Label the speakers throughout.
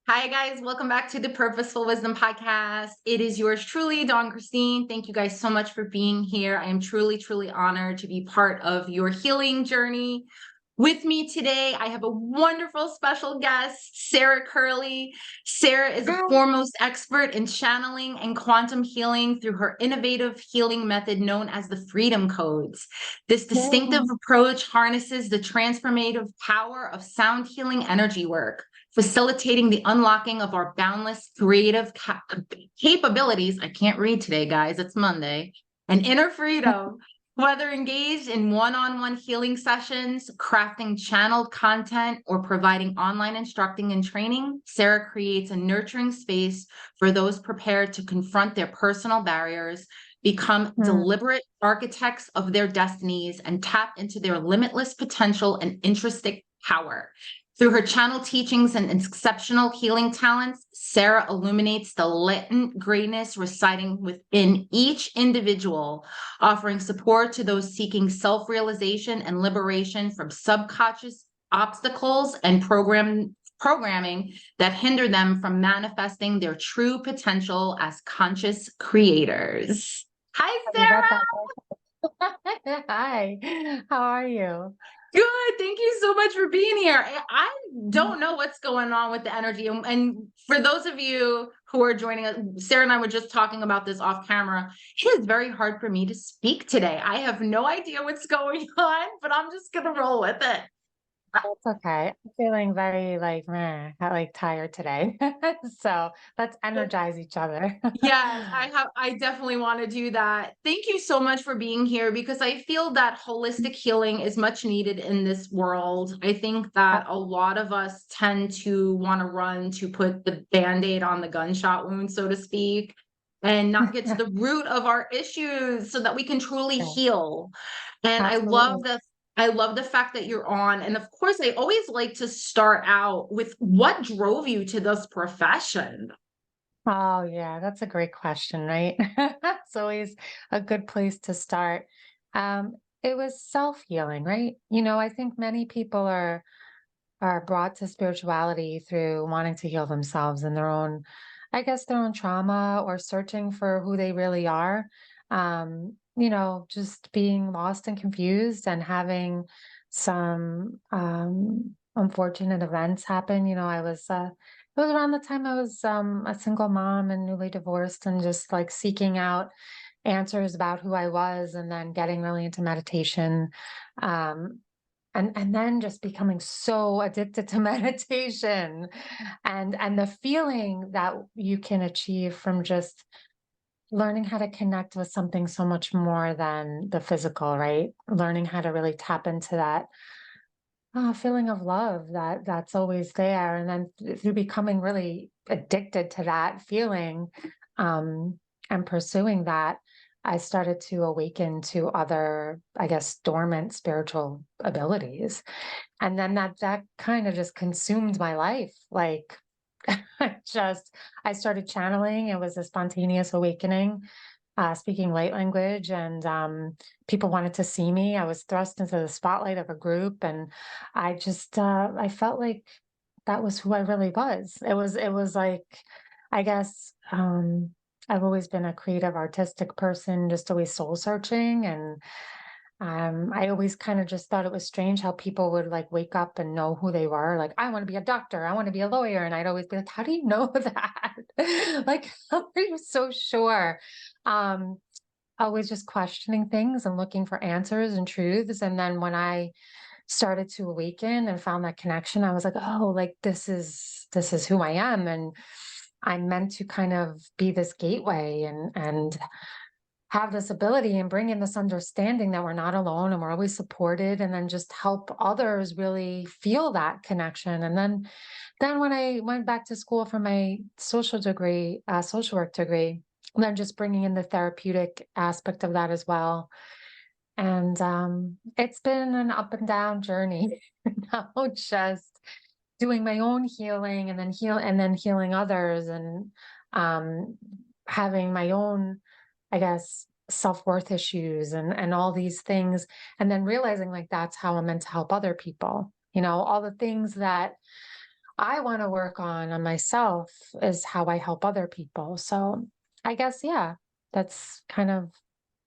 Speaker 1: Hi, guys. Welcome back to the Purposeful Wisdom Podcast. It is yours truly, Dawn Christine. Thank you guys so much for being here. I am truly, truly honored to be part of your healing journey. With me today, I have a wonderful special guest, Sarah Curley. Sarah is a
Speaker 2: Hi.
Speaker 1: foremost expert in channeling and quantum healing through her innovative healing method known as the Freedom Codes. This distinctive
Speaker 2: Yay.
Speaker 1: approach harnesses the transformative power of sound healing energy work, facilitating the unlocking of our boundless creative capabilities. I can't read today, guys. It's Monday. And inner freedom. Whether engaged in one-on-one healing sessions, crafting channeled content, or providing online instructing and training, Sarah creates a nurturing space for those prepared to confront their personal barriers, become
Speaker 2: Mm.
Speaker 1: deliberate architects of their destinies, and tap into their limitless potential and intrinsic power. Through her channel teachings and exceptional healing talents, Sarah illuminates the latent greatness residing within each individual, offering support to those seeking self-realization and liberation from subconscious obstacles and programming that hinder them from manifesting their true potential as conscious creators. Hi,
Speaker 2: Oh, you got
Speaker 1: Sarah.
Speaker 2: that right. Hi, how are you?
Speaker 1: Good. Thank you so much for being here. I don't know what's going on with the energy. And for those of you who are joining us, Sarah and I were just talking about this off camera. It is very hard for me to speak today. I have no idea what's going on, but I'm just going to roll with it.
Speaker 2: That's okay. I'm feeling very like meh, like tired today. So let's energize each other.
Speaker 1: Yes, I definitely want to do that. Thank you so much for being here because I feel that holistic healing is much needed in this world. I think that a lot of us tend to want to run to put the band-aid on the gunshot wound, so to speak, and not get to the root of our issues so that we can truly
Speaker 2: Yeah,
Speaker 1: heal. And
Speaker 2: absolutely.
Speaker 1: I love the fact that you're on. And of course, I always like to start out with what drove you to this profession?
Speaker 2: Oh, yeah, that's a great question, right? It's always a good place to start. It was self-healing, right? I think many people are brought to spirituality through wanting to heal themselves and their own, I guess, their own trauma or searching for who they really are. Just being lost and confused and having some unfortunate events happen. It was around the time I was a single mom and newly divorced and just like seeking out answers about who I was and then getting really into meditation. Um, and then just becoming so addicted to meditation and the feeling that you can achieve from just learning how to connect with something so much more than the physical, right? Learning how to really tap into that feeling of love that's always there, and then through becoming really addicted to that feeling, um, and pursuing that, I started to awaken to other, I guess, dormant spiritual abilities, and then that kind of just consumed my life. Like, I started channeling. It was a spontaneous awakening, speaking light language, and people wanted to see me. I was thrust into the spotlight of a group, and I felt like that was who I really was. It was like, I guess, I've always been a creative, artistic person, just always soul searching, and I always kind of just thought it was strange how people would like wake up and know who they were. Like, I want to be a doctor, I want to be a lawyer. And I'd always be like, how do you know that? Like, how are you so sure? Um, Always just questioning things and looking for answers and truths. And then when I started to awaken and found that connection, I was like, oh, like this is who I am. And I'm meant to kind of be this gateway and have this ability and bring in this understanding that we're not alone and we're always supported, and then just help others really feel that connection. And then when I went back to school for my social work degree, then just bringing in the therapeutic aspect of that as well. And it's been an up and down journey. Now just doing my own healing and then healing others, and um having my own, I guess, self-worth issues and all these things, and then realizing like that's how I'm meant to help other people. All the things that I want to work on myself is how I help other people. So I guess, yeah, that's kind of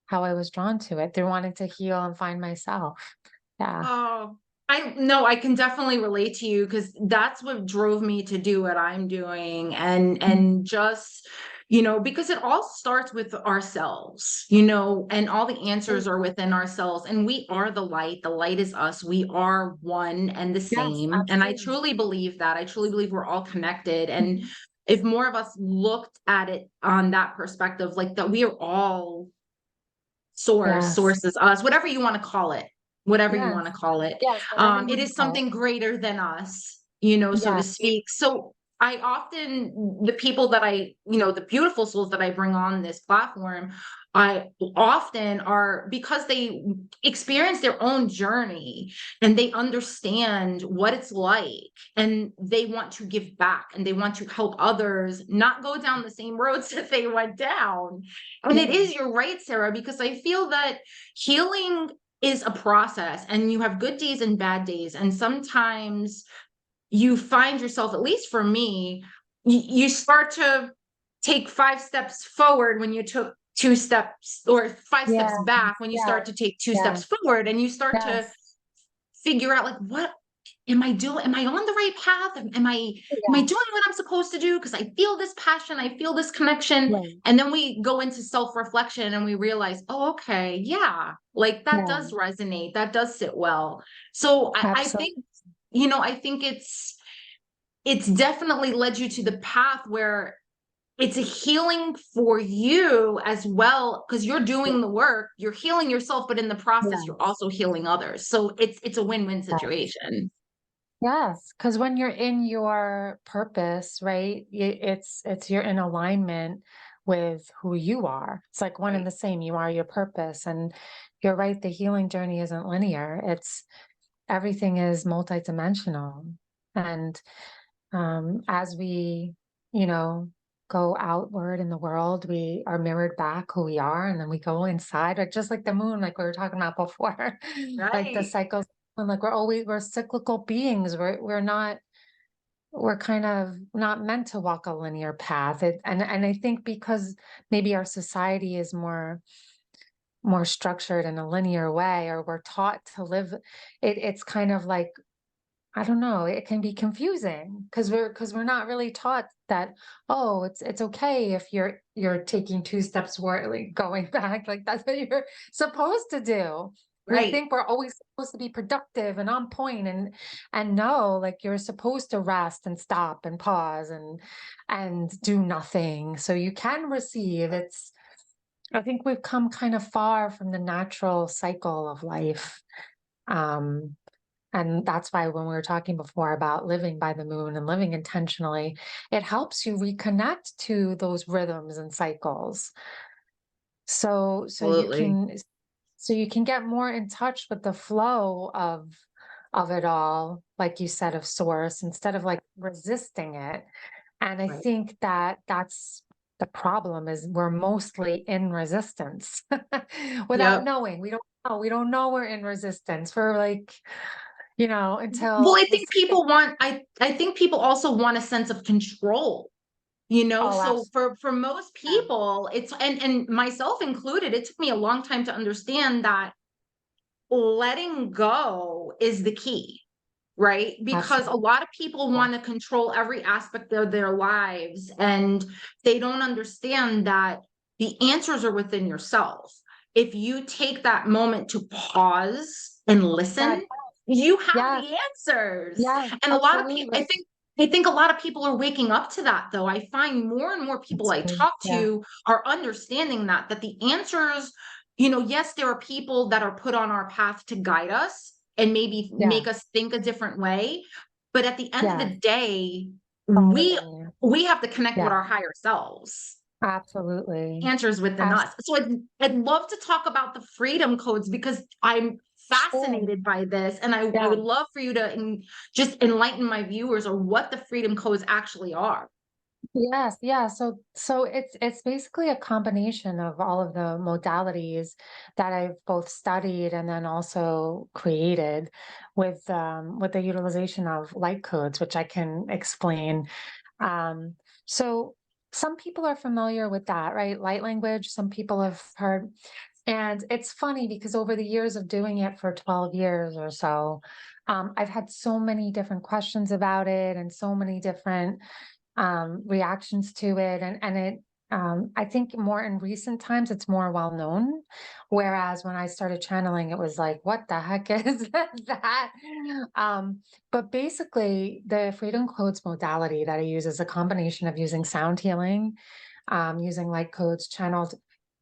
Speaker 2: how I was drawn to it, through wanting to heal and find myself. Yeah.
Speaker 1: Oh, I no, I can definitely relate to you because that's what drove me to do what I'm doing.
Speaker 2: Mhm.
Speaker 1: And just, because it all starts with ourselves, and all the answers are within ourselves. And we are the light. The light is us. We are one and the
Speaker 2: Yes,
Speaker 1: same. And I
Speaker 2: absolutely.
Speaker 1: truly believe that. I truly believe we're all connected. And
Speaker 2: Mhm.
Speaker 1: if more of us looked at it on that perspective, like that we are all
Speaker 2: Yes.
Speaker 1: sources, us, whatever you want to call it, whatever you want to
Speaker 2: Yes.
Speaker 1: call it.
Speaker 2: Yes. Whatever you
Speaker 1: It
Speaker 2: want to
Speaker 1: is
Speaker 2: call it.
Speaker 1: something greater than us, so to
Speaker 2: Yes.
Speaker 1: speak. So I often, the people that the beautiful souls that I bring on this platform, I often are because they experience their own journey and they understand what it's like and they want to give back and they want to help others not go down the same roads that they went down. And it
Speaker 2: Yeah.
Speaker 1: is, you're right, Sarah, because I feel that healing is a process and you have good days and bad days. And sometimes you find yourself, at least for me, you start to take 5 steps forward when you took 2 steps, or 5 steps
Speaker 2: Yeah.
Speaker 1: back when you
Speaker 2: Yeah.
Speaker 1: start to take two
Speaker 2: Yeah.
Speaker 1: steps forward, and you start to
Speaker 2: Yes.
Speaker 1: figure out, like, what am I doing? Am I on the right path? Am I
Speaker 2: Yeah.
Speaker 1: doing what I'm supposed to do? Because I feel this passion, I feel this connection.
Speaker 2: Right.
Speaker 1: And then we go into self-reflection and we realize, oh, okay, yeah, like that
Speaker 2: Yeah.
Speaker 1: does resonate, that does sit well. So I
Speaker 2: Absolutely.
Speaker 1: think, I think it's definitely led you to the path where it's a healing for you as well, because you're doing the work, you're healing yourself, but in the process you're
Speaker 2: Yes.
Speaker 1: also healing others, so it's a win-win
Speaker 2: Yes.
Speaker 1: situation.
Speaker 2: Yes, because when you're in your purpose, right, it's you're in alignment with who you are. It's like one and
Speaker 1: Right.
Speaker 2: the same. You are your purpose, and you're right. The healing journey isn't linear. It's everything is multidimensional, and as we, you know, go outward in the world, we are mirrored back who we are, and then we go inside, like just like the moon, like we were talking about before, like the
Speaker 1: Right.
Speaker 2: cycles. And like we're cyclical beings. We're not we're kind of not meant to walk a linear path. And I think because maybe our society is more structured in a linear way, or we're taught to live it's kind of like, I don't know, it can be confusing because we're not really taught that, oh, it's okay if you're taking 2 steps forward, like going back, like that's what you're supposed to do. We
Speaker 1: Right.
Speaker 2: think we're always supposed to be productive and on point, and no, like you're supposed to rest and stop and pause and do nothing so you can receive. It's I think we've come kind of far from the natural cycle of life. Um, and that's why when we were talking before about living by the moon and living intentionally, it helps you reconnect to those rhythms and cycles. So
Speaker 1: Absolutely.
Speaker 2: so you can get more in touch with the flow of it all, like you said, of source, instead of like resisting it. And I
Speaker 1: Right.
Speaker 2: think that that's the problem is we're mostly in resistance without
Speaker 1: Yep.
Speaker 2: knowing. We don't know we're in resistance for like,
Speaker 1: Well,
Speaker 2: until
Speaker 1: I
Speaker 2: this.
Speaker 1: think people want, I think people also want a sense of control,
Speaker 2: Oh,
Speaker 1: so
Speaker 2: absolutely.
Speaker 1: for most
Speaker 2: Yeah.
Speaker 1: people, it's, and myself included, it took me a long time to understand that letting go is the key, right? Because a
Speaker 2: Absolutely.
Speaker 1: lot of people
Speaker 2: Yeah.
Speaker 1: want to control every aspect of their lives and they don't understand that the answers are within yourself. If you take that moment to pause and
Speaker 2: Yeah.
Speaker 1: listen, you have
Speaker 2: Yes.
Speaker 1: the answers.
Speaker 2: Yes.
Speaker 1: And a lot of people,
Speaker 2: Absolutely.
Speaker 1: I think a lot of people are waking up to that though. I find more and more people
Speaker 2: That's
Speaker 1: I
Speaker 2: good.
Speaker 1: talk
Speaker 2: Yeah.
Speaker 1: to are understanding that the answers, yes, there are people that are put on our path to guide us and maybe
Speaker 2: Yeah.
Speaker 1: make us think a different way. But at the end of
Speaker 2: Yeah.
Speaker 1: the day,
Speaker 2: All
Speaker 1: we
Speaker 2: within you.
Speaker 1: we have to connect with
Speaker 2: Yeah.
Speaker 1: our higher selves.
Speaker 2: Absolutely.
Speaker 1: Answers within
Speaker 2: Absolutely.
Speaker 1: us. So I'd love to talk about the freedom codes because I'm
Speaker 2: Sure.
Speaker 1: fascinated by this. And I
Speaker 2: Yeah.
Speaker 1: would love for you to just enlighten my viewers on what the freedom codes actually are.
Speaker 2: Yes, yeah. So it's basically a combination of all of the modalities that I've both studied and then also created with the utilization of light codes, which I can explain. Um, so some people are familiar with that, right? Light language, some people have heard. And it's funny because over the years of doing it for 12 years or so, I've had so many different questions about it and so many different reactions to it. And it, I think more in recent times, it's more well known. Whereas when I started channeling, it was like, what the heck is that? Um, but basically, the Freedom Codes modality that I use is a combination of using sound healing, using light codes channeled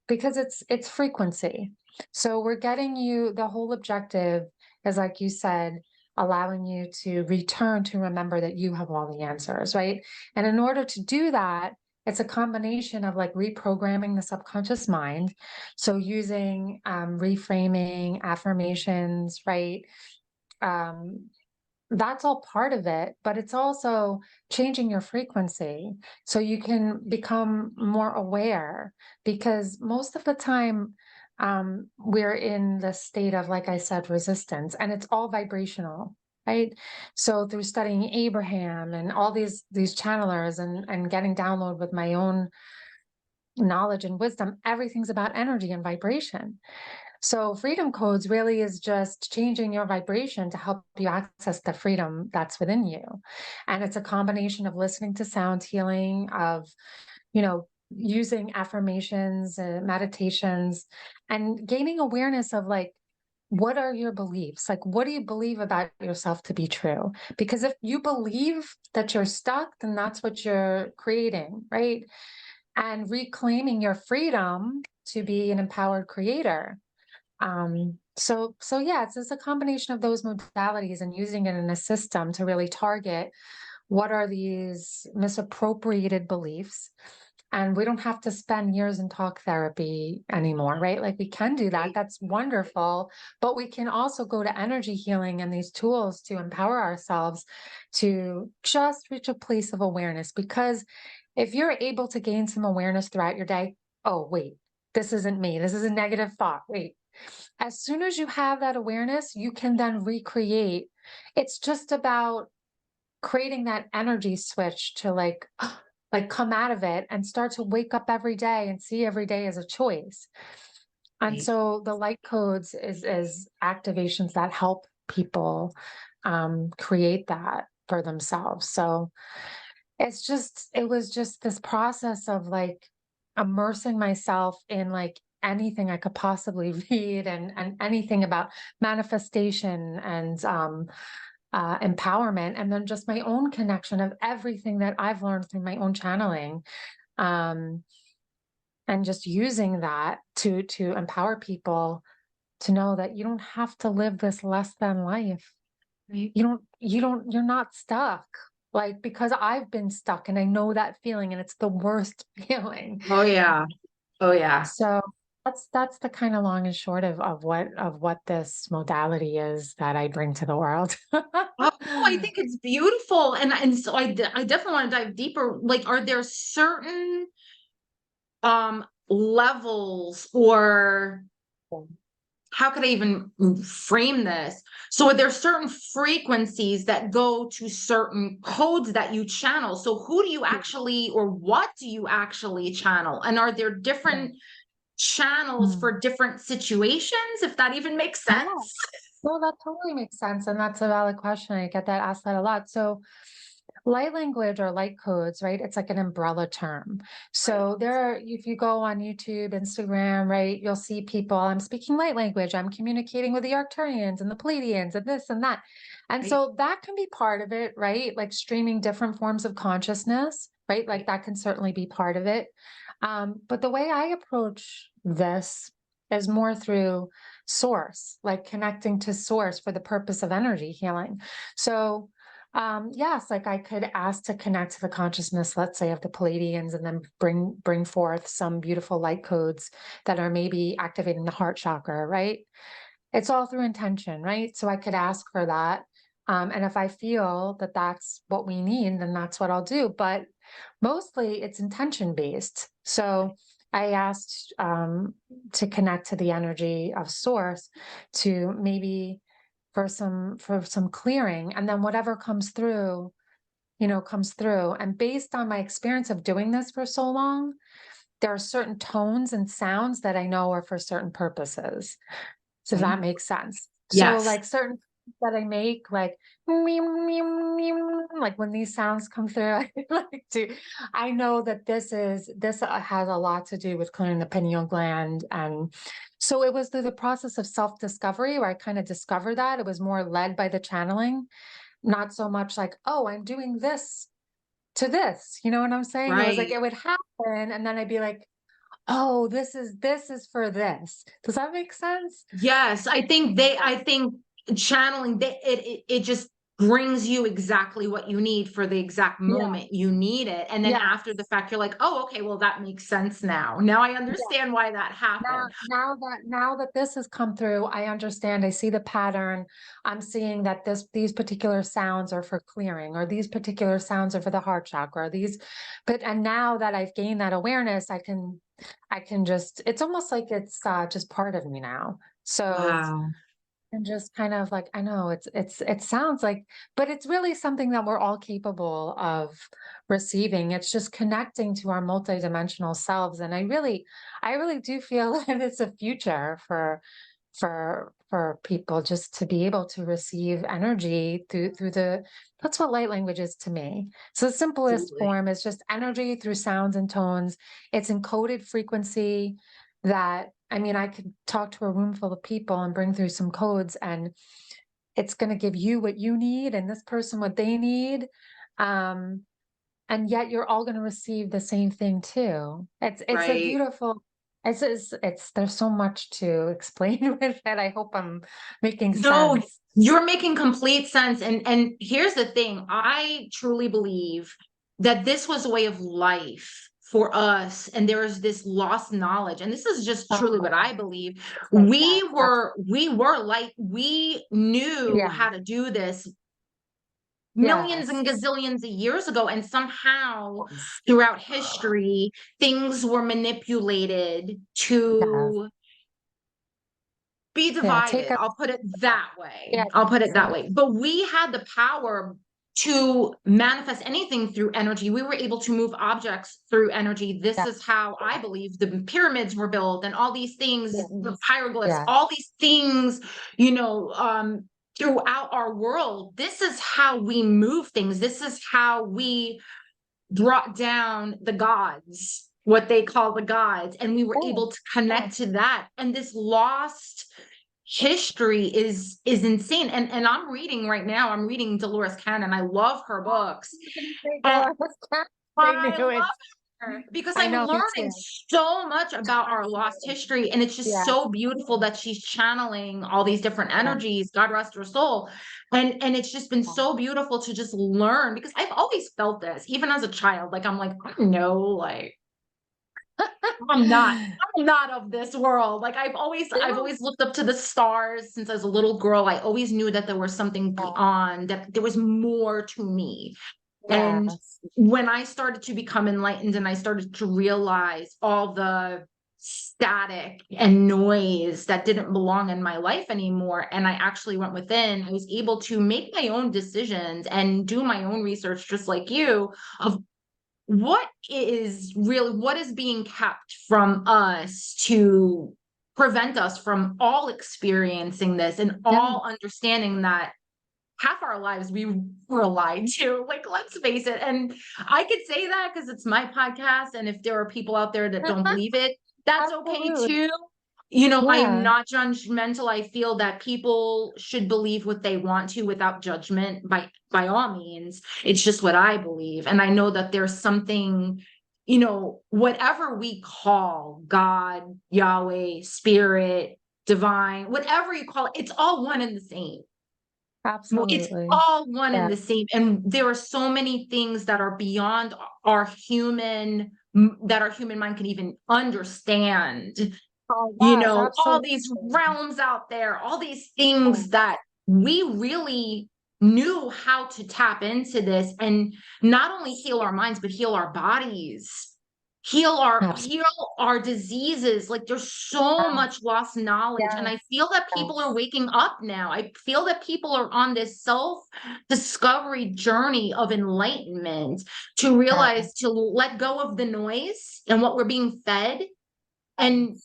Speaker 2: because it's frequency. So we're getting you the whole objective is like you said, allowing you to return to remember that you have all the answers, right? And in order to do that, it's a combination of like reprogramming the subconscious mind. So using reframing, affirmations, right? Um, that's all part of it, but it's also changing your frequency so you can become more aware because most of the time we're in the state of, like I said, resistance, and it's all vibrational, right? So through studying Abraham and all these channelers and getting download with my own knowledge and wisdom, everything's about energy and vibration. So freedom codes really is just changing your vibration to help you access the freedom that's within you. And it's a combination of listening to sound healing, of, using affirmations, meditations, and gaining awareness of like, what are your beliefs? Like, what do you believe about yourself to be true? Because if you believe that you're stuck, then that's what you're creating, right? And reclaiming your freedom to be an empowered creator. So yeah, it's just a combination of those modalities and using it in a system to really target what are these misappropriated beliefs. And we don't have to spend years in talk therapy anymore, right? Like we can do that.
Speaker 1: Right.
Speaker 2: That's wonderful. But we can also go to energy healing and these tools to empower ourselves to just reach a place of awareness. Because if you're able to gain some awareness throughout your day, oh, wait, this isn't me. This is a negative thought. Wait, as soon as you have that awareness, you can then recreate. It's just about creating that energy switch to like come out of it and start to wake up every day and see every day as a choice. And
Speaker 1: Right.
Speaker 2: so the light codes is activations that help people create that for themselves. So it was just this process of like immersing myself in like anything I could possibly read and anything about manifestation and empowerment, and then just my own connection of everything that I've learned through my own channeling, um, and just using that to empower people to know that you don't have to live this less than life.
Speaker 1: Right.
Speaker 2: You're not stuck. Like, because I've been stuck and I know that feeling and it's the worst feeling.
Speaker 1: Oh yeah. Oh yeah.
Speaker 2: So that's the kind of long and short of what this modality is that I bring to the world.
Speaker 1: Oh, I think it's beautiful. And so I definitely want to dive deeper. Like, are there certain levels, or how could I even frame this? So are there certain frequencies that go to certain codes that you channel? So who do you actually, or what do you actually channel? And are there different channels
Speaker 2: Mm.
Speaker 1: for different situations, if that even makes
Speaker 2: Yeah.
Speaker 1: sense?
Speaker 2: No, that totally makes sense, and that's a valid question. I get that asked that a lot. So, light language or light codes, right? It's like an umbrella term.
Speaker 1: Right.
Speaker 2: So there are, if you go on YouTube, Instagram, right, you'll see people, I'm speaking light language, I'm communicating with the Arcturians and the Pleiadians and this and that. And
Speaker 1: Right.
Speaker 2: so that can be part of it, right? Like streaming different forms of consciousness, right? Like
Speaker 1: Right.
Speaker 2: that can certainly be part of it. But the way I approach this is more through source, like connecting to source for the purpose of energy healing. So, yes, like I could ask to connect to the consciousness, let's say, of the Palladians, and then bring forth some beautiful light codes that are maybe activating the heart chakra, right? It's all through intention, right? So I could ask for that. And if I feel that that's what we need, then that's what I'll do. But mostly it's intention based. So I asked to connect to the energy of source to maybe for some clearing, and then whatever comes through, comes through. And based on my experience of doing this for so long, there are certain tones and sounds that I know are for certain purposes. Does
Speaker 1: Okay.
Speaker 2: that make sense? So
Speaker 1: Yes.
Speaker 2: like certain that I make, like meow, meow, meow, like when these sounds come through, I like to, I know that this has a lot to do with clearing the pineal gland. And so it was through the process of self-discovery where I kind of discovered that. It was more led by the channeling, not so much like, oh, I'm doing this to this. You know what I'm saying? It was like
Speaker 1: Right.
Speaker 2: it would happen, and then I'd be like, oh, this is for this. Does that make sense?
Speaker 1: Yes, I think channeling it just brings you exactly what you need for the exact
Speaker 2: Yeah.
Speaker 1: moment you need it. And then
Speaker 2: Yeah.
Speaker 1: after the fact, you're like, oh, okay, well, that makes sense now. Now I
Speaker 2: Yeah.
Speaker 1: understand why that
Speaker 2: Now,
Speaker 1: happened.
Speaker 2: now that this has come through, I understand. I see the pattern. I'm seeing that these particular sounds are for clearing, or these particular sounds are for the heart chakra. And now that I've gained that awareness, I can just. It's almost like it's just part of me now. So
Speaker 1: Wow.
Speaker 2: and just kind of like, I know it sounds like, but it's really something that we're all capable of receiving. It's just connecting to our multidimensional selves. And I really do feel that it's a future for people just to be able to receive energy through that's what light language is to me. So the simplest
Speaker 1: Absolutely.
Speaker 2: form is just energy through sounds and tones. It's encoded frequency that, I mean, I could talk to a room full of people and bring through some codes, and it's going to give you what you need and this person what they need. Um, and yet you're all going to receive the same thing too. It's a
Speaker 1: Right.
Speaker 2: beautiful, it's there's so much to explain with it. I hope I'm making
Speaker 1: No,
Speaker 2: sense.
Speaker 1: you're making complete sense. And here's the thing. I truly believe that this was a way of life for us, and there is this lost knowledge. And this is just truly what I believe.
Speaker 2: Like that.
Speaker 1: We were like, we knew
Speaker 2: Yeah.
Speaker 1: how to do this millions
Speaker 2: Yes.
Speaker 1: and gazillions of years ago, and somehow
Speaker 2: Yes.
Speaker 1: throughout history, things were manipulated
Speaker 2: Yeah.
Speaker 1: to be
Speaker 2: Yeah. Take
Speaker 1: divided.
Speaker 2: us.
Speaker 1: I'll put it that way.
Speaker 2: Yeah.
Speaker 1: I'll put it that way. But we had the power to manifest anything through energy. We were able to move objects through energy. This
Speaker 2: Yeah.
Speaker 1: is how I believe the pyramids were built and all these things, the
Speaker 2: Yes.
Speaker 1: hieroglyphs,
Speaker 2: Yeah.
Speaker 1: all these things, you know, throughout our world. This is how we move things. This is how we brought down the gods, what they call the gods, and we were
Speaker 2: Oh,
Speaker 1: able to
Speaker 2: yeah.
Speaker 1: connect to that. And this lost history is insane. And I'm reading Dolores Cannon. I love her
Speaker 2: Oh,
Speaker 1: books.
Speaker 2: I was gonna say
Speaker 1: And
Speaker 2: Dolores Cannon. I
Speaker 1: I
Speaker 2: knew it.
Speaker 1: love her because
Speaker 2: I
Speaker 1: I'm
Speaker 2: know, me
Speaker 1: learning
Speaker 2: too.
Speaker 1: so much about our lost
Speaker 2: Absolutely.
Speaker 1: history. And it's just
Speaker 2: Yes.
Speaker 1: so beautiful that she's channeling all these different
Speaker 2: Yeah.
Speaker 1: energies. God rest her soul. And it's just been so beautiful to just learn, because I've always felt this, even as a child. Like I'm like, I know, like I'm not. I'm not of this world. Like
Speaker 2: Yeah.
Speaker 1: I've always looked up to the stars since I was a little girl. I always knew that there was something beyond, that there was more to me. And
Speaker 2: Yes.
Speaker 1: when I started to become enlightened and I started to realize all the static and noise that didn't belong in my life anymore, and I actually went within, I was able to make my own decisions and do my own research, just like you, of what is being kept from us to prevent us from all experiencing this and
Speaker 2: Yeah.
Speaker 1: all understanding that half our lives we were lied to. Like, let's face it. And I could say that because it's my podcast, and if there are people out there that don't believe it, that's okay
Speaker 2: Absolutely.
Speaker 1: too. You know, I am
Speaker 2: Yeah.
Speaker 1: not judgmental. I feel that people should believe what they want to without judgment, by all means. It's just what I believe. And I know that there's something, you know, whatever we call God, Yahweh, spirit, divine, whatever you call it, it's all one and the same. It's
Speaker 2: Absolutely.
Speaker 1: all one
Speaker 2: Yeah.
Speaker 1: and the same. And there are so many things that are beyond that our human mind can even understand.
Speaker 2: Oh,
Speaker 1: You
Speaker 2: yes,
Speaker 1: know, all these
Speaker 2: absolutely.
Speaker 1: realms out there, all these
Speaker 2: Yeah.
Speaker 1: things that we really knew how to tap into this and not only heal our minds, but heal our bodies,
Speaker 2: Absolutely.
Speaker 1: heal our diseases. Like there's so much lost knowledge. And
Speaker 2: Yes,
Speaker 1: I feel that people are
Speaker 2: yes.
Speaker 1: waking up now. I feel that people are on this self-discovery journey of enlightenment to
Speaker 2: Yes.
Speaker 1: realize to let go of the noise and what we're being fed and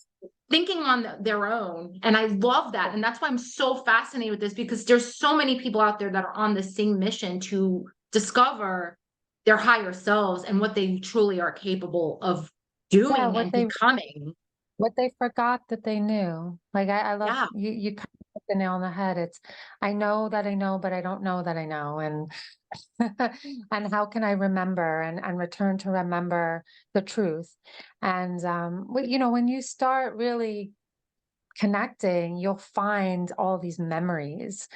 Speaker 1: thinking on their own. And I love that. And that's why I'm so fascinated with this, because there's so many people out there that are on the same mission to discover their higher selves and what they truly are capable of
Speaker 2: Yeah,
Speaker 1: doing and becoming.
Speaker 2: what they forgot that they knew. Like I love
Speaker 1: Yeah,
Speaker 2: you. You kind of hit the nail on the head. It's I know that I know, but I don't know that I know, and and how can I remember and return to remember the truth? And you know, when you start really connecting, you'll find all these memories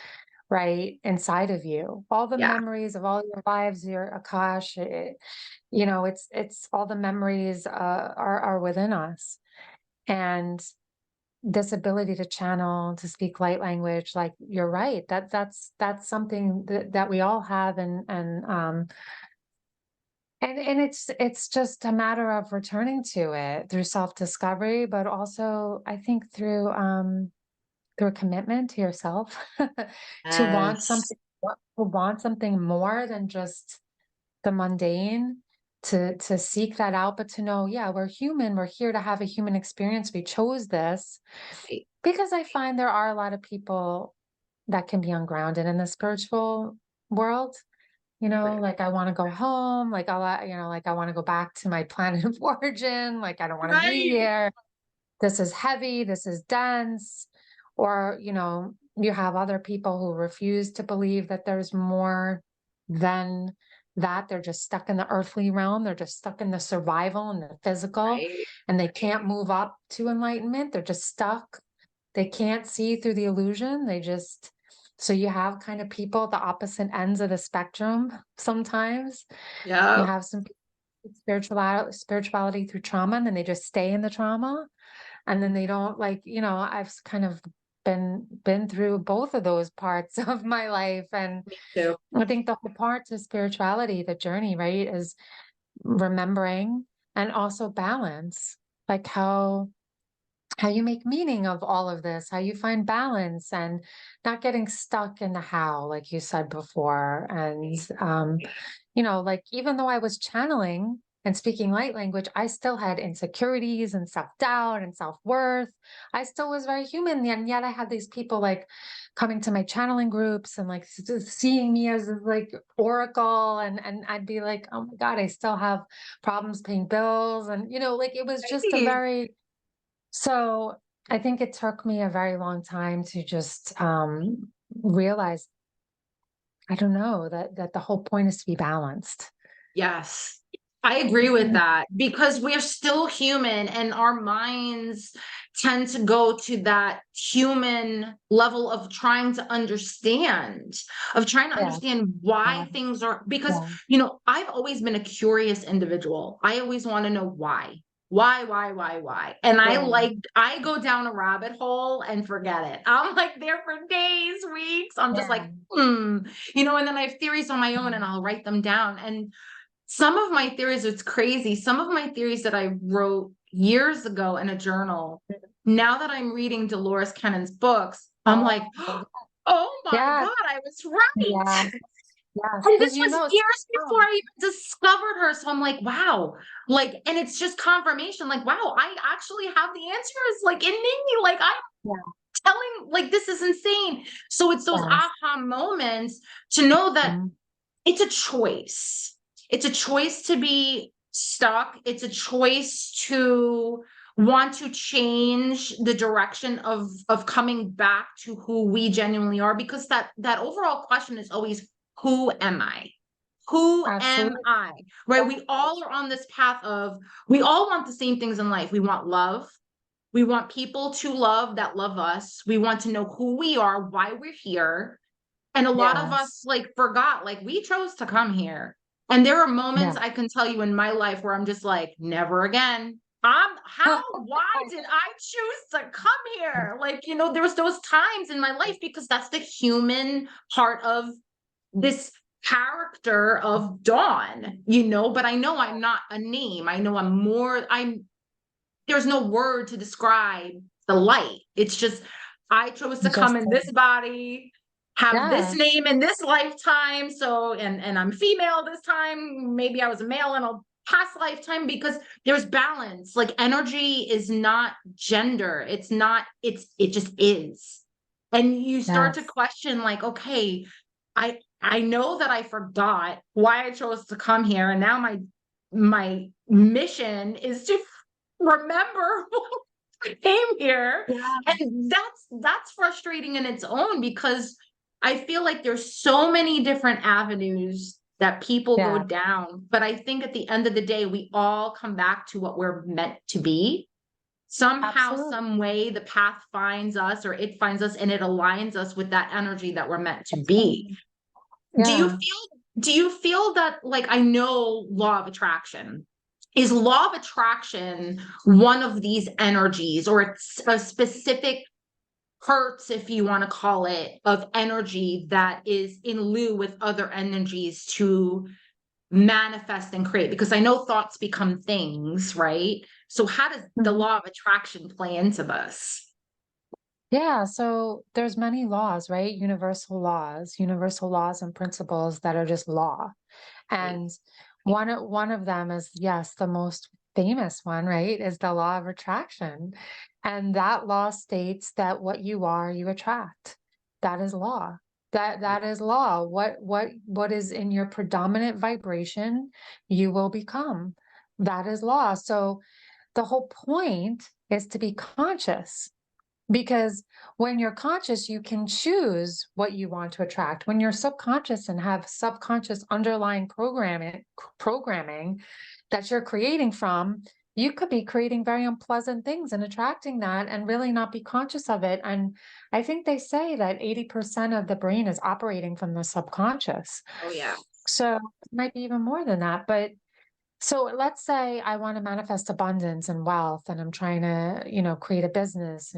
Speaker 2: right inside of you, all the
Speaker 1: yeah,
Speaker 2: memories of all your lives, your Akash. You know, it's all the memories are within us. And this ability to channel, to speak light language, like you're right, that's something that we all have, and it's just a matter of returning to it through self-discovery, but also I think through a commitment to yourself to want
Speaker 1: yes,
Speaker 2: something to want something more than just the mundane, to seek that out, but to know, yeah, we're human, we're here to have a human experience. We chose this
Speaker 1: right,
Speaker 2: because I find there are a lot of people that can be ungrounded in the spiritual world. You know,
Speaker 1: right,
Speaker 2: like I want to go home, like you know, like I want to go back to my planet of origin, like I don't want to be
Speaker 1: right,
Speaker 2: here. This is heavy, this is dense. Or, you know, you have other people who refuse to believe that there's more than that. They're just stuck in the earthly realm. They're just stuck in the survival and the physical,
Speaker 1: right.
Speaker 2: and they can't move up to enlightenment. They're just stuck. They can't see through the illusion. They just, so you have kind of people at the opposite ends of the spectrum sometimes. You
Speaker 1: Yeah,
Speaker 2: have some spirituality through trauma, and then they just stay in the trauma, and then they don't, like, you know, I've kind of been through both of those parts of my life. And
Speaker 1: me too.
Speaker 2: I think the whole part to spirituality, the journey, right, is remembering and also balance, like how you make meaning of all of this, how you find balance and not getting stuck in the how, like you said before. And, you know, like even though I was channeling and speaking light language, I still had insecurities and self doubt and self worth. I still was very human. And yet I had these people like coming to my channeling groups and like seeing me as this, like oracle. And I'd be like, oh my God, I still have problems paying bills. And, you know, like it was just a
Speaker 1: Right.
Speaker 2: very, so I think it took me a very long time to just realize, I don't know, that the whole point is to be balanced.
Speaker 1: Yes, I agree with that because we're still human and our minds tend to go to that human level of trying to understand,
Speaker 2: Yeah,
Speaker 1: why
Speaker 2: yeah,
Speaker 1: things are, because,
Speaker 2: yeah,
Speaker 1: I've always been a curious individual. I always want to know why. Why? And
Speaker 2: yeah,
Speaker 1: I go down a rabbit hole and forget it. I'm like there for days, weeks. I'm just like,
Speaker 2: yeah,
Speaker 1: and then I have theories on my own and
Speaker 2: mm,
Speaker 1: I'll write them down. And some of my theories, it's crazy. Some of my theories that I wrote years ago in a journal, now that I'm reading Dolores Cannon's books, I'm like,
Speaker 2: oh,
Speaker 1: oh my
Speaker 2: yeah,
Speaker 1: God, I was right.
Speaker 2: yes, yes,
Speaker 1: And this
Speaker 2: because you
Speaker 1: was
Speaker 2: know,
Speaker 1: years before
Speaker 2: oh,
Speaker 1: I even discovered her. So I'm like, wow. And it's just confirmation, like, wow, I actually have the answers like in me. Like I'm
Speaker 2: yeah,
Speaker 1: telling, like, this is insane. So it's those
Speaker 2: yes,
Speaker 1: aha moments to know that
Speaker 2: mm,
Speaker 1: it's a choice. It's a choice to be stuck. It's a choice to want to change the direction of coming back to who we genuinely are, because that overall question is always, who am I? Who am
Speaker 2: absolutely,
Speaker 1: I? Right?
Speaker 2: yeah,
Speaker 1: We all are on this path of, we all want the same things in life. We want love. We want people to love that love us. We want to know who we are, why we're here, and a lot of us
Speaker 2: yes,
Speaker 1: like forgot, like we chose to come here. And there are moments
Speaker 2: yeah.
Speaker 1: I can tell you in my life where I'm just like, never again. Why did I choose to come here? Like, there was those times in my life because that's the human part of this character of Dawn, but I know I'm not a name. I know there's no word to describe the light. It's just, I chose to come
Speaker 2: Just,
Speaker 1: in this body, have this
Speaker 2: yeah,
Speaker 1: name in this lifetime. So, and I'm female this time. Maybe I was a male in a past lifetime, because there's balance. Like, energy is not gender. It's not, it just is. And you start to
Speaker 2: yes,
Speaker 1: question, like, okay, I know that I forgot why I chose to come here. And now my mission is to remember I came here.
Speaker 2: yeah,
Speaker 1: And that's frustrating in its own, because I feel like there's so many different avenues that people go
Speaker 2: yeah,
Speaker 1: down. But I think at the end of the day, we all come back to what we're meant to be. Somehow,
Speaker 2: absolutely,
Speaker 1: some way, the path finds us, or it finds us, and it aligns us with that energy that we're meant to be.
Speaker 2: absolutely.
Speaker 1: Do you
Speaker 2: Yeah.
Speaker 1: feel do you feel that, like, I know law of attraction, is law of attraction one of these energies, or it's a specific hertz, if you want to call it, of energy that is in lieu with other energies to manifest and create? Because I know thoughts become things, right? So how does the
Speaker 2: Mhm.
Speaker 1: law of attraction play into this?
Speaker 2: Yeah, so there's many laws, right? Universal laws and principles that are just law.
Speaker 1: Right.
Speaker 2: And one of them is, yes, the most famous one, right, is the law of attraction. And that law states that what you are, you attract. That is law. That is law. What is in your predominant vibration, you will become. That is law. So the whole point is to be conscious, because when you're conscious, you can choose what you want to attract. When you're subconscious and have subconscious underlying programming that you're creating from, you could be creating very unpleasant things and attracting that and really not be conscious of it. And I think they say that 80% of the brain is operating from the subconscious.
Speaker 1: Oh yeah.
Speaker 2: So it might be even more than that. But so let's say I want to manifest abundance and wealth, and I'm trying to, create a business,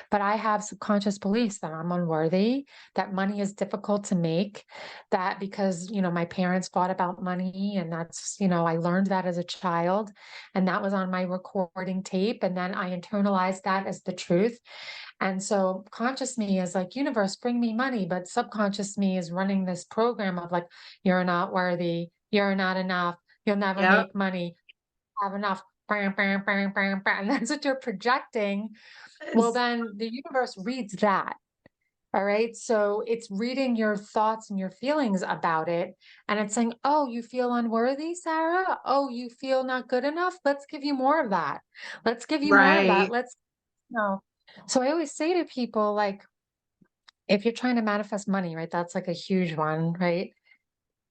Speaker 2: but I have subconscious beliefs that I'm unworthy, that money is difficult to make, that because, my parents fought about money, and that's, I learned that as a child, and that was on my recording tape, and then I internalized that as the truth. And so conscious me is like, universe, bring me money, but subconscious me is running this program of like, you're not worthy, you're not enough, you'll never
Speaker 1: Yep.
Speaker 2: make money, have enough. Bam, bam, bam, bam, bam, and that's what you're projecting. Well,
Speaker 1: It's
Speaker 2: then the universe reads that. All right. So it's reading your thoughts and your feelings about it. And it's saying, oh, you feel unworthy, Sarah? Oh, you feel not good enough? Let's give you more of that. Let's give you more of that.
Speaker 1: right.
Speaker 2: Let's, no. So I always say to people, like, if you're trying to manifest money, right? That's like a huge one, right?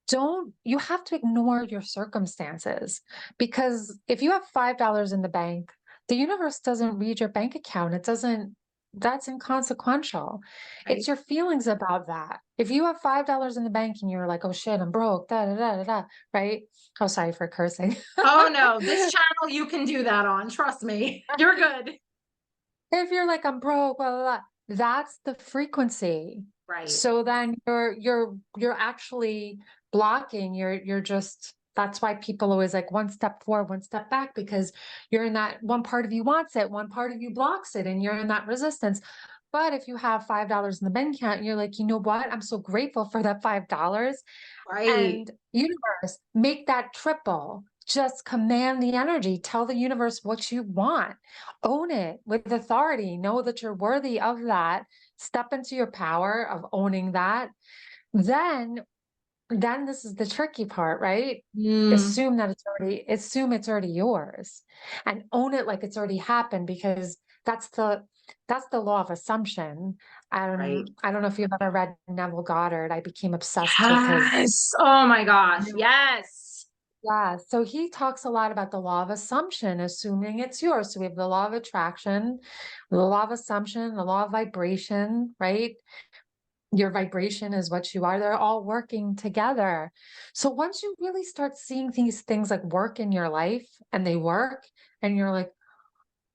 Speaker 2: Don't you have to ignore your circumstances, because if you have $5 in the bank, the universe doesn't read your bank account. It doesn't, that's inconsequential. It's
Speaker 1: Right.
Speaker 2: your feelings about that. If you have $5 in the bank and you're like, oh shit, I'm broke, da da da da da, right? Oh, sorry for cursing.
Speaker 1: Oh no, this channel you can do that on. Trust me. You're good.
Speaker 2: If you're like, I'm broke, blah, blah, blah, that's the frequency.
Speaker 1: Right.
Speaker 2: So then you're actually blocking, you're just, that's why people always like one step forward, one step back, because you're in that one part of you wants it, one part of you blocks it, and you're in that resistance. But if you have $5 in the bank account, you're like, you know what? I'm so grateful for that $5.
Speaker 1: Right.
Speaker 2: And universe, make that triple. Just command the energy. Tell the universe what you want. Own it with authority. Know that you're worthy of that. Step into your power of owning that. Then, then this is the tricky part, right?
Speaker 1: Mm,
Speaker 2: Assume it's already yours, and own it like it's already happened, because that's the that's the law of assumption.
Speaker 1: right.
Speaker 2: I don't know if you've ever read Neville Goddard. I became obsessed with his.
Speaker 1: Yes. Oh my gosh. Yes.
Speaker 2: Yeah, so he talks a lot about the law of assumption, assuming it's yours. So we have the law of attraction, the law of assumption, the law of vibration, right? Your vibration is what you are. They're all working together. So once you really start seeing these things like work in your life, and they work, and you're like,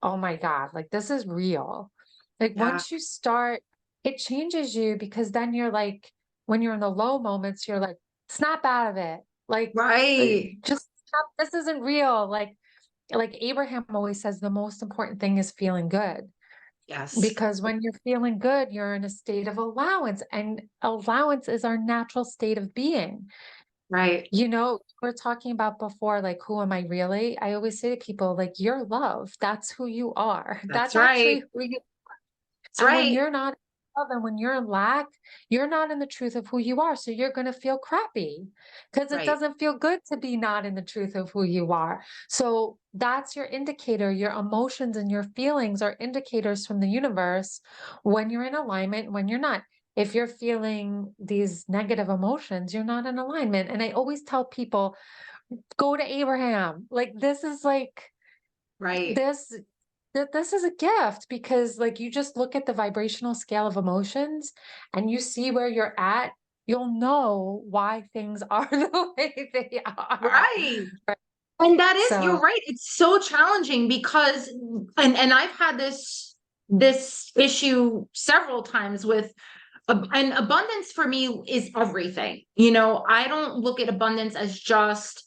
Speaker 2: oh my God, like this is real. Like
Speaker 1: Yeah.
Speaker 2: once you start, it changes you, because then you're like, when you're in the low moments, you're like, snap out of it. Like,
Speaker 1: Right.
Speaker 2: just stop. This isn't real. Like Abraham always says, the most important thing is feeling good.
Speaker 1: Yes.
Speaker 2: Because when you're feeling good, you're in a state of allowance, and allowance is our natural state of being.
Speaker 1: Right.
Speaker 2: We're talking about before, like, who am I really? I always say to people, like, you're love. That's who you are.
Speaker 1: That's
Speaker 2: That's
Speaker 1: right.
Speaker 2: actually who you.
Speaker 1: That's
Speaker 2: And when
Speaker 1: right.
Speaker 2: you're not in love and when you're in lack, you're not in the truth of who you are. So you're going to feel crappy because it
Speaker 1: Right.
Speaker 2: doesn't feel good to be not in the truth of who you are. So that's your indicator. Your emotions and your feelings are indicators from the universe when you're in alignment, when you're not. If you're feeling these negative emotions, you're not in alignment. And I always tell people, go to Abraham. Like, this is like,
Speaker 1: Right.
Speaker 2: this this is a gift, because like you just look at the vibrational scale of emotions and you see where you're at, you'll know why things are the way they are.
Speaker 1: Right. And that is, you're
Speaker 2: So
Speaker 1: right. It's so challenging because, and I've had this issue several times with, and abundance for me is everything. I don't look at abundance as just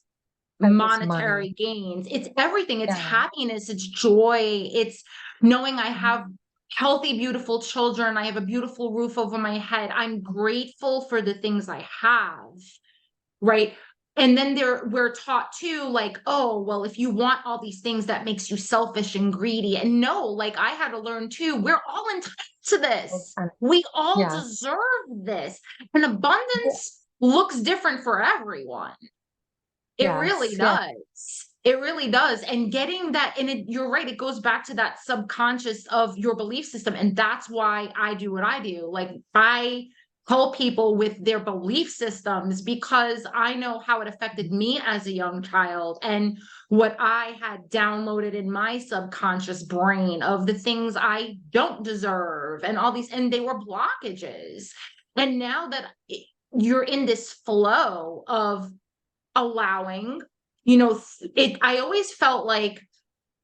Speaker 2: that's just money.
Speaker 1: monetary gains. It's everything. It's
Speaker 2: Yeah.
Speaker 1: happiness. It's joy. It's knowing I have healthy, beautiful children. I have a beautiful roof over my head. I'm grateful for the things I have. Right. And then we're taught too, like, oh, well, if you want all these things, that makes you selfish and greedy. And no, like I had to learn too, we're all entitled to this. We all
Speaker 2: Yes.
Speaker 1: deserve this. And abundance looks different for everyone. It really
Speaker 2: Yes. Yes.
Speaker 1: does. It really does. And getting that, and you're right, it goes back to that subconscious of your belief system. And that's why I do what I do. Like I help people with their belief systems because I know how it affected me as a young child and what I had downloaded in my subconscious brain of the things I don't deserve and all these, and they were blockages. And now that you're in this flow of allowing, I always felt like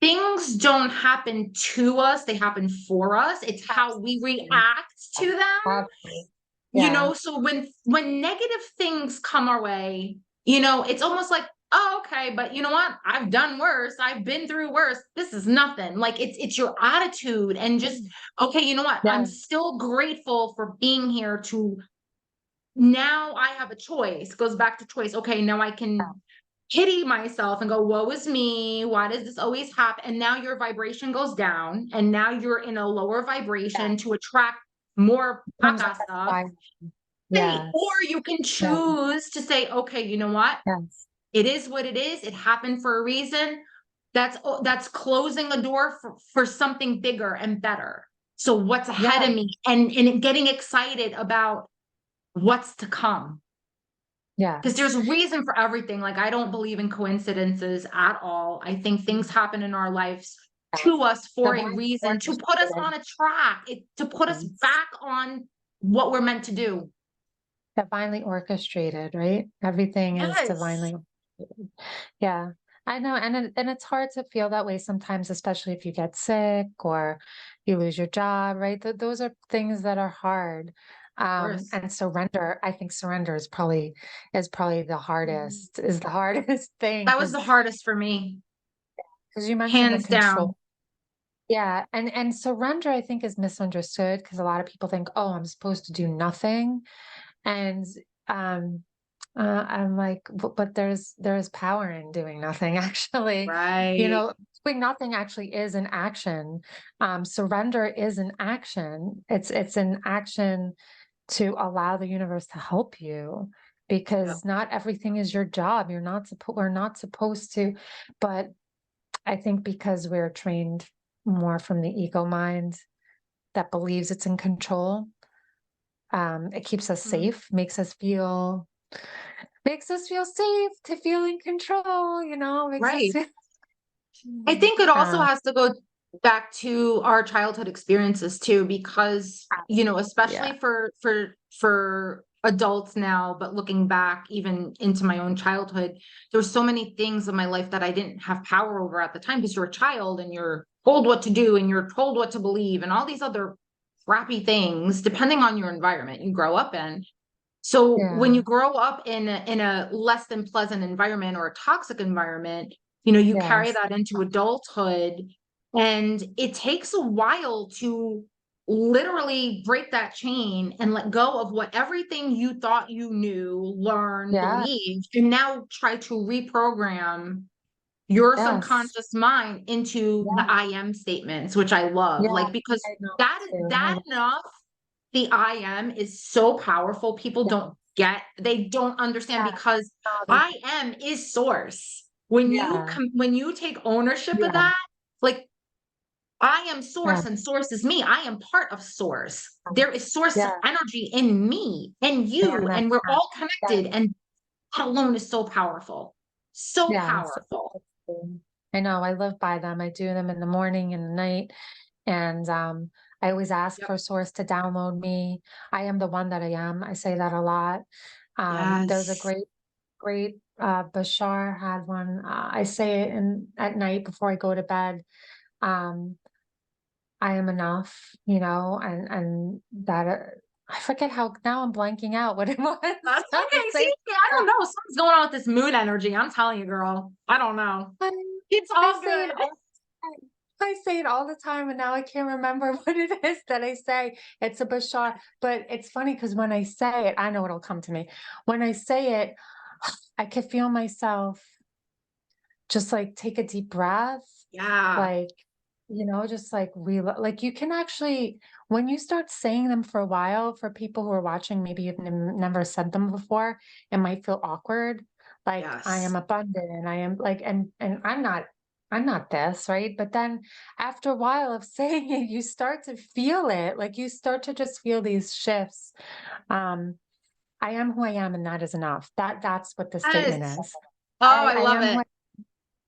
Speaker 1: things don't happen to us, they happen for us. It's how we
Speaker 2: Absolutely.
Speaker 1: react to them.
Speaker 2: Absolutely. Yeah.
Speaker 1: So when negative things come our way, it's almost like, oh, okay, but you know what? I've done worse. I've been through worse. This is nothing. Like it's your attitude and just, okay, you know what? I'm
Speaker 2: Yeah.
Speaker 1: still grateful for being here to now I have a choice. Goes back to choice. Okay, now I can pity myself and go, woe is me. Why does this always happen? And now your vibration goes down, and now you're in a lower
Speaker 2: Yeah.
Speaker 1: vibration to attract more
Speaker 2: Comes like
Speaker 1: caca
Speaker 2: a
Speaker 1: stuff.
Speaker 2: fire.
Speaker 1: Right. Or
Speaker 2: Yes.
Speaker 1: you can
Speaker 2: Yeah.
Speaker 1: choose to say, okay, you know what?
Speaker 2: Yes.
Speaker 1: It is what it is. It happened for a reason. That's closing a door for something bigger and better. So what's ahead
Speaker 2: Yeah.
Speaker 1: of me, and getting excited about what's to come. Because there's
Speaker 2: Yes.
Speaker 1: a reason for everything. Like, I don't believe in coincidences at all. I think things happen in our lives to us for a
Speaker 2: Divinely
Speaker 1: reason, to put us
Speaker 2: orchestrated.
Speaker 1: on a track, to put us
Speaker 2: Yes.
Speaker 1: back on what we're meant to do.
Speaker 2: Divinely orchestrated, right? Everything is
Speaker 1: Yes,
Speaker 2: divinely orchestrated. Yeah, I know, and it's hard to feel that way sometimes, especially if you get sick or you lose your job, right? Those are things that are hard.
Speaker 1: of course.
Speaker 2: And surrender, I think surrender is probably the hardest thing,
Speaker 1: That was the hardest for me,
Speaker 2: because you mentioned the
Speaker 1: hands down.
Speaker 2: control. Yeah, and surrender, I think, is misunderstood because a lot of people think, oh, I'm supposed to do nothing. And um I'm like, but there's power in doing nothing, actually.
Speaker 1: Right.
Speaker 2: Doing nothing actually is an action. Surrender is an action. It's an action to allow the universe to help you,
Speaker 1: Yep.
Speaker 2: because not everything is your job. We're not supposed to, but I think because we're trained more from the ego mind that believes it's in control, it keeps us
Speaker 1: Mhm.
Speaker 2: safe, makes us feel safe to feel in control, makes us
Speaker 1: Right.
Speaker 2: feel
Speaker 1: I think it also
Speaker 2: uh,
Speaker 1: has to go back to our childhood experiences too, because,
Speaker 2: yeah.
Speaker 1: especially for adults now, but looking back even into my own childhood, there were so many things in my life that I didn't have power over at the time because you're a child and you're told what to do and you're told what to believe and all these other crappy things, depending on your environment you grow up in. So when
Speaker 2: Yeah.
Speaker 1: you grow up in a less than pleasant environment or a toxic environment, you know, you carry
Speaker 2: Yes.
Speaker 1: that into adulthood, and it takes a while to literally break that chain and let go of what everything you thought you knew, learned,
Speaker 2: Yeah.
Speaker 1: believed, and now try to reprogram your
Speaker 2: Yes.
Speaker 1: subconscious mind into the
Speaker 2: Yeah.
Speaker 1: I am statements, which I love.
Speaker 2: Yeah.
Speaker 1: Like, because
Speaker 2: I know too. I
Speaker 1: that
Speaker 2: love
Speaker 1: enough, the I am is so powerful. People
Speaker 2: yeah.
Speaker 1: don't get, they don't understand,
Speaker 2: Yeah.
Speaker 1: because
Speaker 2: No,
Speaker 1: I am is source. When you
Speaker 2: yeah.
Speaker 1: when you take ownership of
Speaker 2: Yeah.
Speaker 1: that, like, I am source
Speaker 2: Yeah.
Speaker 1: and source is me. I am part of source. There is source
Speaker 2: Yeah.
Speaker 1: energy in me and
Speaker 2: I
Speaker 1: you, and we're
Speaker 2: understand.
Speaker 1: all
Speaker 2: Yeah.
Speaker 1: connected. And that alone is so powerful. So
Speaker 2: Yeah. So
Speaker 1: powerful.
Speaker 2: that's true. I know. I live by them. I do them in the morning and the night. And I always ask
Speaker 1: Yep.
Speaker 2: for source to download me. I am the one that I am. I say that a lot. There's a
Speaker 1: Yes.
Speaker 2: great Bashar had one. I say it in at night before I go to bed. Um, I am enough, and that I forget how now I'm blanking out what it was.
Speaker 1: That's
Speaker 2: I was
Speaker 1: okay. See,
Speaker 2: saying
Speaker 1: I don't know. Something's going on with this mood energy. I'm telling you, girl. I don't know.
Speaker 2: I
Speaker 1: It's
Speaker 2: I
Speaker 1: all
Speaker 2: say it
Speaker 1: good.
Speaker 2: all the time. I say it all the time, and now I can't remember what it is that I say. It's a Bashar, but it's funny because when I say it, I know it'll come to me. When I say it, I can feel myself just like take a deep breath,
Speaker 1: Yeah.
Speaker 2: like, just like real, like you can actually, when you start saying them for a while, for people who are watching, maybe you've never said them before, it might feel awkward. Like I
Speaker 1: Yes.
Speaker 2: am abundant and I am like, and I'm not this, right? But then after a while of saying it, you start to feel it. Like you start to just feel these shifts. Um, I am who I am, and that is enough. That's what the statement
Speaker 1: Yes.
Speaker 2: is.
Speaker 1: Oh, I
Speaker 2: I
Speaker 1: love
Speaker 2: am who
Speaker 1: it.
Speaker 2: I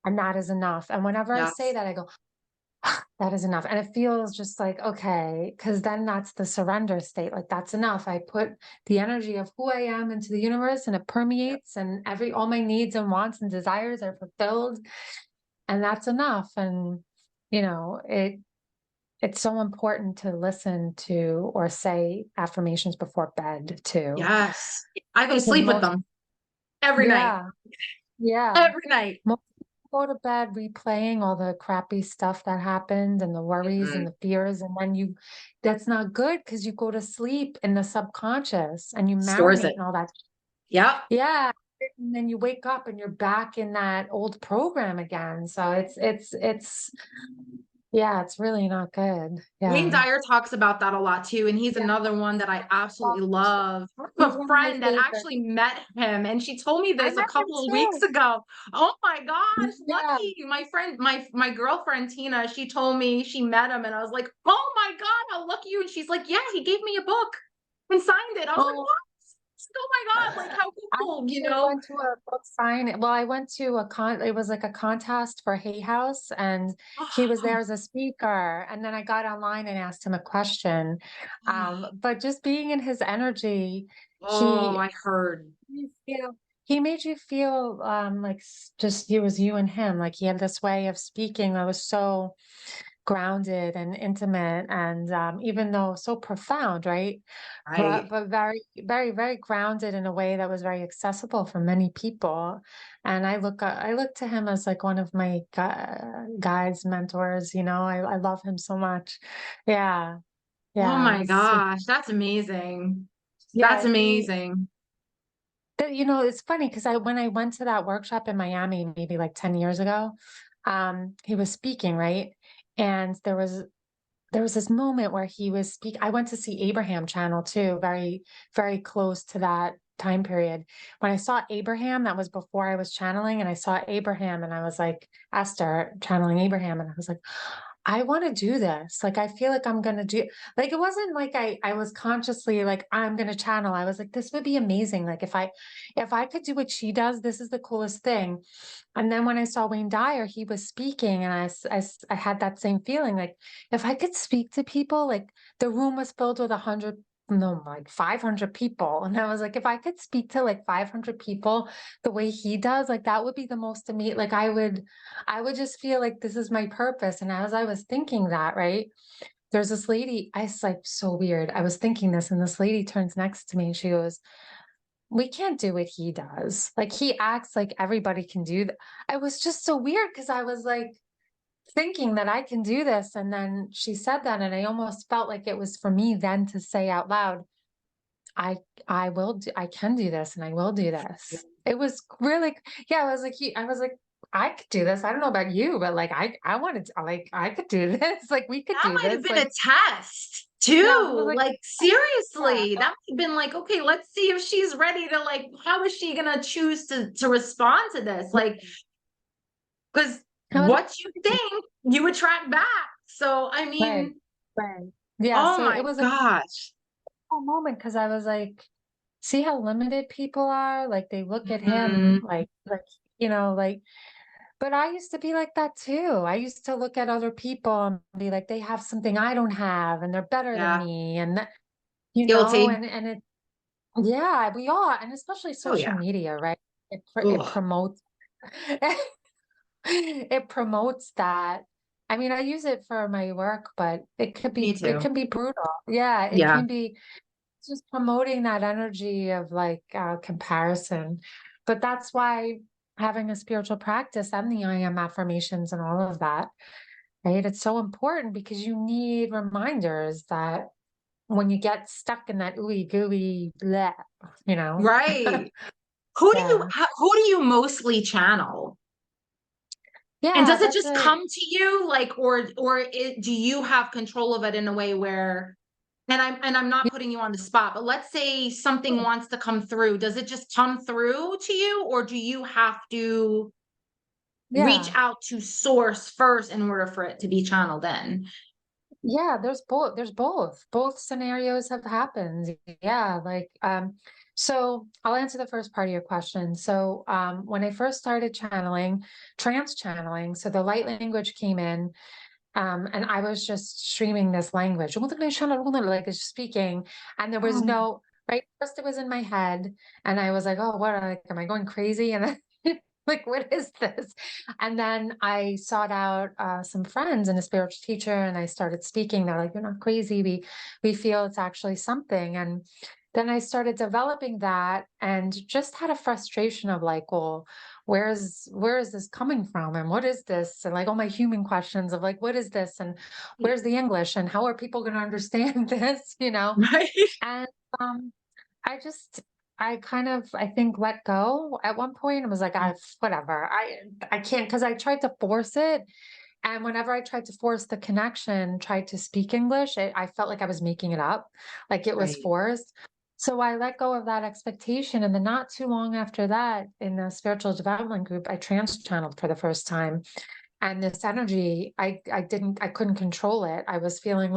Speaker 2: and that is enough. And whenever I say
Speaker 1: Yes.
Speaker 2: that, I go, that is enough. And it feels just like, okay, because then that's the surrender state. Like that's enough. I put the energy of who I am into the universe and it permeates and all my needs and wants and desires are fulfilled. And that's enough. And it's so important to listen to or say affirmations before bed too.
Speaker 1: Yes. I go to
Speaker 2: Because
Speaker 1: sleep with them every night.
Speaker 2: yeah, yeah.
Speaker 1: Every night.
Speaker 2: Most people go to bed replaying all the crappy stuff that happened and the worries and
Speaker 1: Mhm.
Speaker 2: the fears, and then that's not good because you go to sleep in the subconscious and you
Speaker 1: Stores
Speaker 2: marinate
Speaker 1: it.
Speaker 2: in all that.
Speaker 1: Yep.
Speaker 2: Yeah. And then you wake up and you're back in that old program again. So yeah, it's really not good.
Speaker 1: Wayne
Speaker 2: Yeah.
Speaker 1: Dyer talks about that a lot too, and he's
Speaker 2: Yeah.
Speaker 1: another one that I absolutely love. I
Speaker 2: He's
Speaker 1: have a
Speaker 2: one of my
Speaker 1: friend that
Speaker 2: favorites.
Speaker 1: actually met him, and she told me
Speaker 2: I
Speaker 1: this a
Speaker 2: met him
Speaker 1: couple of weeks
Speaker 2: too.
Speaker 1: ago. Oh my gosh,
Speaker 2: Yeah.
Speaker 1: lucky. My friend, my girlfriend Tina, she told me she met him, and I was like, oh my God, how lucky you. And she's like, yeah, he gave me a book and signed it. I was like,
Speaker 2: Oh,
Speaker 1: what? Oh my God, like how
Speaker 2: I
Speaker 1: cool, you
Speaker 2: actually
Speaker 1: know?
Speaker 2: went to a book signing. Well, I went to it was like a contest for Hay House, and he was there as a speaker. And then I got online and asked him a question. But just being in his energy,
Speaker 1: Oh,
Speaker 2: he
Speaker 1: I heard.
Speaker 2: you feel he made you feel like just it was you and him. Like he had this way of speaking that was so grounded and intimate and even though so profound, right?
Speaker 1: Right.
Speaker 2: But very, very, very grounded in a way that was very accessible for many people. And I look to him as like one of my guides, mentors, I love him so much. Yeah,
Speaker 1: Oh
Speaker 2: yeah.
Speaker 1: my gosh, that's amazing. That's
Speaker 2: Yeah,
Speaker 1: amazing.
Speaker 2: it's funny because when I went to that workshop in Miami, maybe like 10 years ago, he was speaking, right? And there was this moment where he was speak. I went to see Abraham channel too, very, very close to that time period. When I saw Abraham, that was before I was channeling, and I saw Abraham and I was like, Esther channeling Abraham, and I was like, I want to do this. Like, I feel like I'm gonna do like it wasn't like I was consciously like, I'm gonna channel. I was like, this would be amazing. Like if I could do what she does, this is the coolest thing. And then when I saw Wayne Dyer, he was speaking, and I had that same feeling. Like, if I could speak to people, like the room was filled with 100, no, like 500 people. And I was like, if I could speak to like 500 people the way he does, like that would be the most to me. Like I would just feel like this is my purpose. And as I was thinking that, right, there's this lady, I was like, so weird. I was thinking this, and this lady turns next to me and she goes, we can't do what he does. Like he acts like everybody can do that. I was just so weird because I was like thinking that I can do this. And then she said that, and I almost felt like it was for me then to say out loud, I I will do, I can do this and I will do this. It was really, yeah, I was like, I was like, I could do this. I don't know about you, but like I wanted to, like I could do this. Like we could
Speaker 1: That
Speaker 2: do
Speaker 1: might have
Speaker 2: this.
Speaker 1: been a
Speaker 2: Like,
Speaker 1: test
Speaker 2: yeah, I was
Speaker 1: too.
Speaker 2: like,
Speaker 1: Like
Speaker 2: yeah,
Speaker 1: seriously, that might have been like, okay, let's see if she's ready to like, how is she gonna choose to respond to this? Like, because
Speaker 2: I was
Speaker 1: what you think you attract back. So I
Speaker 2: right,
Speaker 1: mean,
Speaker 2: right. Yeah,
Speaker 1: oh
Speaker 2: so
Speaker 1: my
Speaker 2: it was a
Speaker 1: gosh.
Speaker 2: cool moment because I was like, see how limited people are? Like they look at him
Speaker 1: Mhm.
Speaker 2: like, like, but I used to be like that too. I used to look at other people and be like, they have something I don't have and they're better than
Speaker 1: Yeah.
Speaker 2: me. And that,
Speaker 1: Guilty.
Speaker 2: and it, yeah, we are. And especially
Speaker 1: Oh
Speaker 2: social
Speaker 1: yeah.
Speaker 2: media, right? It
Speaker 1: Ugh,
Speaker 2: promotes, it promotes that. I mean, I use it for my work, but
Speaker 1: me
Speaker 2: it
Speaker 1: too.
Speaker 2: can be brutal. Yeah, it
Speaker 1: Yeah.
Speaker 2: can be just promoting that energy of like comparison. But that's why having a spiritual practice and the I am affirmations and all of that, right? It's so important because you need reminders that when you get stuck in that ooey gooey, bleh, you know?
Speaker 1: Right.
Speaker 2: Yeah.
Speaker 1: Who do you mostly channel? And
Speaker 2: Yeah,
Speaker 1: does it
Speaker 2: that's
Speaker 1: just
Speaker 2: a
Speaker 1: come to you like do you have control of it in a way where and I'm not putting you on the spot, but let's say something
Speaker 2: yeah.
Speaker 1: wants to come through. Does it just come through to you or do you have to reach
Speaker 2: Yeah.
Speaker 1: out to source first in order for it to be channeled in?
Speaker 2: Yeah, there's both. There's both. Both scenarios have happened. Yeah, like so I'll answer the first part of your question. So when I first started channeling, trance channeling, so the light language came in, and I was just streaming this language, like it's speaking, and there was
Speaker 1: Oh,
Speaker 2: no right. First it was in my head, and I was like, oh, what like, am I going crazy? And then like, what is this? And then I sought out some friends and a spiritual teacher, and I started speaking. They're like, "You're not crazy. We feel it's actually something." And then I started developing that, and just had a frustration of like, well, where is this coming from, and what is this, and like all my human questions of like, what is this, and
Speaker 1: yeah.
Speaker 2: where's the English, and how are people going to understand this,
Speaker 1: Right.
Speaker 2: and um, I just I kind of I think let go at one point and was like, I whatever. I can't because I tried to force it. And whenever I tried to force the connection, tried to speak English, I felt like I was making it up, like it was
Speaker 1: Right.
Speaker 2: forced. So I let go of that expectation. And then not too long after that, in the spiritual development group, I trans channeled for the first time. And this energy, I couldn't control it. I was feeling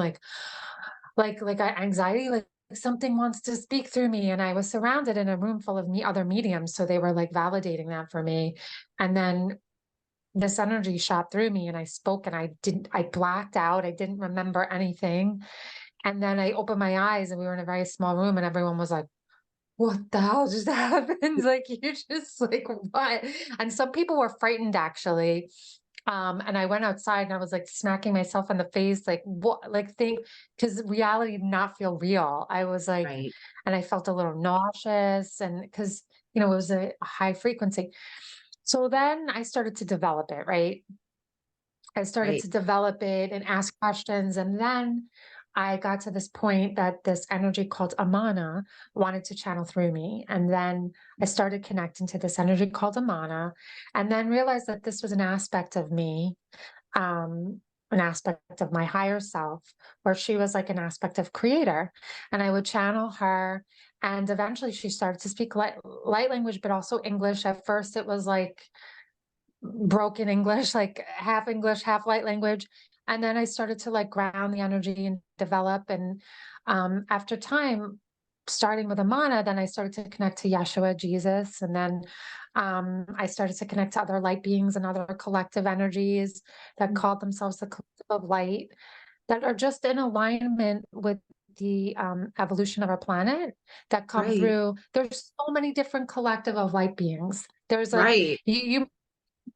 Speaker 2: anxiety, like something wants to speak through me. And I was surrounded in a room full of other mediums. So they were like validating that for me. And then this energy shot through me and I spoke and I blacked out. I didn't remember anything. And then I opened my eyes and we were in a very small room and everyone was like, what the hell just happened? Like you just like what? And some people were frightened actually. And I went outside and I was like smacking myself in the face, like what like think because reality did not feel real. I was like,
Speaker 1: Right.
Speaker 2: and I felt a little nauseous and because it was a high frequency. So then I started to develop it, right? I started
Speaker 1: Right.
Speaker 2: to develop it and ask questions. And then I got to this point that this energy called Amana wanted to channel through me. And then I started connecting to this energy called Amana, and then realized that this was an aspect of me, an aspect of my higher self, where she was like an aspect of creator. And I would channel her. And eventually she started to speak light language, but also English. At first, it was like, broken English, like half English, half light language. And then I started to like ground the energy and develop. And after time, starting with Amana, then I started to connect to Yeshua, Jesus. And then I started to connect to other light beings and other collective energies that called themselves the collective of light that are just in alignment with the evolution of our planet that come
Speaker 1: Right.
Speaker 2: through. There's so many different collective of light beings. There's like
Speaker 1: Right.
Speaker 2: you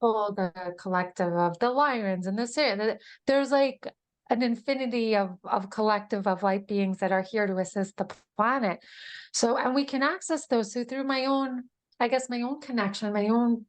Speaker 2: the collective of the lions and the there's like an infinity of collective of light beings that are here to assist the planet. So, and we can access those. So through my own, I guess, my own connection, my own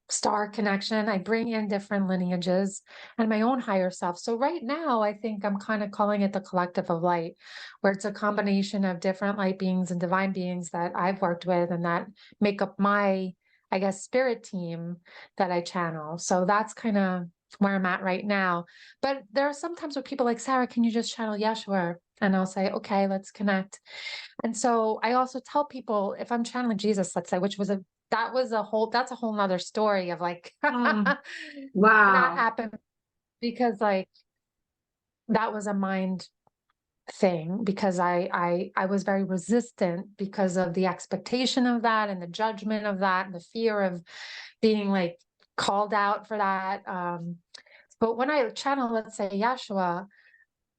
Speaker 2: star connection, I bring in different lineages and my own higher self. So right now, I think I'm kind of calling it the collective of light, where it's a combination of different light beings and divine beings that I've worked with and that make up my, I guess, spirit team that I channel. So that's kind of where I'm at right now. But there are some times where people like, Sarah, can you just channel Yeshua? And I'll say, okay, let's connect. And so I also tell people if I'm channeling Jesus, let's say, which was that's a whole nother story of like
Speaker 1: Oh,
Speaker 2: that
Speaker 1: wow.
Speaker 2: happened because like that was a mind thing because I was very resistant because of the expectation of that and the judgment of that and the fear of being like called out for that. But when I channel, let's say Yeshua,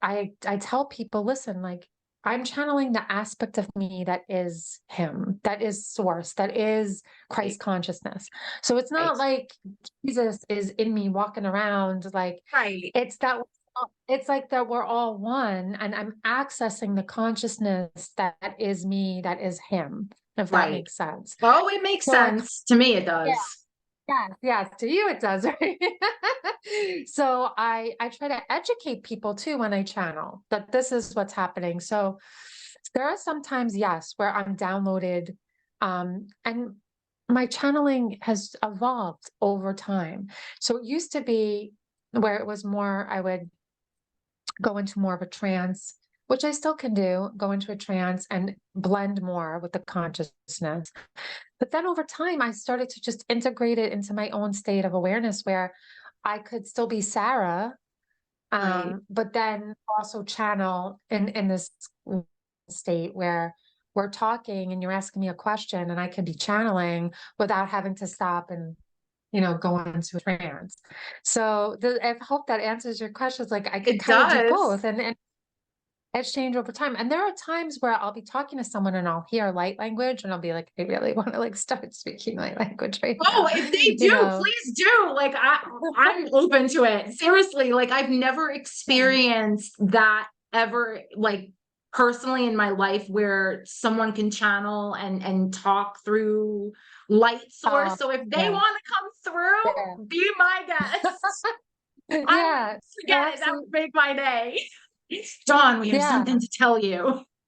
Speaker 2: I tell people, listen, like I'm channeling the aspect of me that is him, that is source, that is
Speaker 1: Right.
Speaker 2: Christ consciousness. So it's
Speaker 1: Right.
Speaker 2: not like Jesus is in me walking around like
Speaker 1: Right.
Speaker 2: it's that it's like that we're all one and I'm accessing the consciousness that is me, that is him, if that
Speaker 1: Right.
Speaker 2: makes sense.
Speaker 1: Oh, it makes
Speaker 2: So like
Speaker 1: sense. To me, it
Speaker 2: yeah,
Speaker 1: does.
Speaker 2: yes, yes, to you it does, right? So I try to educate people too when I channel that this is what's happening. So there are some times, yes, where I'm downloaded, and my channeling has evolved over time. So it used to be where it was more, I would go into more of a trance, which I still can do, go into a trance and blend more with the consciousness. But then over time, I started to just integrate it into my own state of awareness where I could still be Sarah,
Speaker 1: Right.
Speaker 2: but then also channel in this state where we're talking and you're asking me a question and I can be channeling without having to stop and go into a trance. So I hope that answers your questions. Like I can
Speaker 1: It
Speaker 2: kind of do
Speaker 1: does.
Speaker 2: both and exchange over time. And there are times where I'll be talking to someone and I'll hear light language and I'll be like, I really want to like start speaking light language right
Speaker 1: Oh,
Speaker 2: now.
Speaker 1: if they
Speaker 2: You
Speaker 1: do,
Speaker 2: know.
Speaker 1: please do. Like I'm open to it. Seriously, like I've never experienced that ever, like personally in my life where someone can channel and talk through light source.
Speaker 2: Oh,
Speaker 1: So if they
Speaker 2: yeah.
Speaker 1: want to come
Speaker 2: Yeah.
Speaker 1: through, be my guest. I would
Speaker 2: Yeah.
Speaker 1: forget it. That would
Speaker 2: Absolutely.
Speaker 1: make my day. Dawn, we have something
Speaker 2: Yeah.
Speaker 1: to tell you.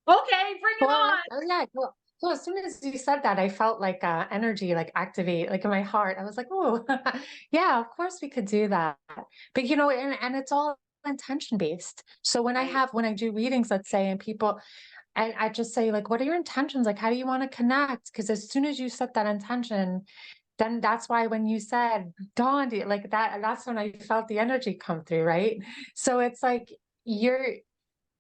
Speaker 1: Okay, bring it
Speaker 2: Well,
Speaker 1: on.
Speaker 2: yeah. Well, as soon as you said that, I felt like energy like activate like in my heart. I was like, oh, yeah, of course we could do that. But and it's all intention based. So
Speaker 1: Right.
Speaker 2: when I do readings, let's say, and people and I just say, like, what are your intentions? Like, how do you want to connect? Because as soon as you set that intention, then that's why when you said dawned, like that's when I felt the energy come through, right? So it's like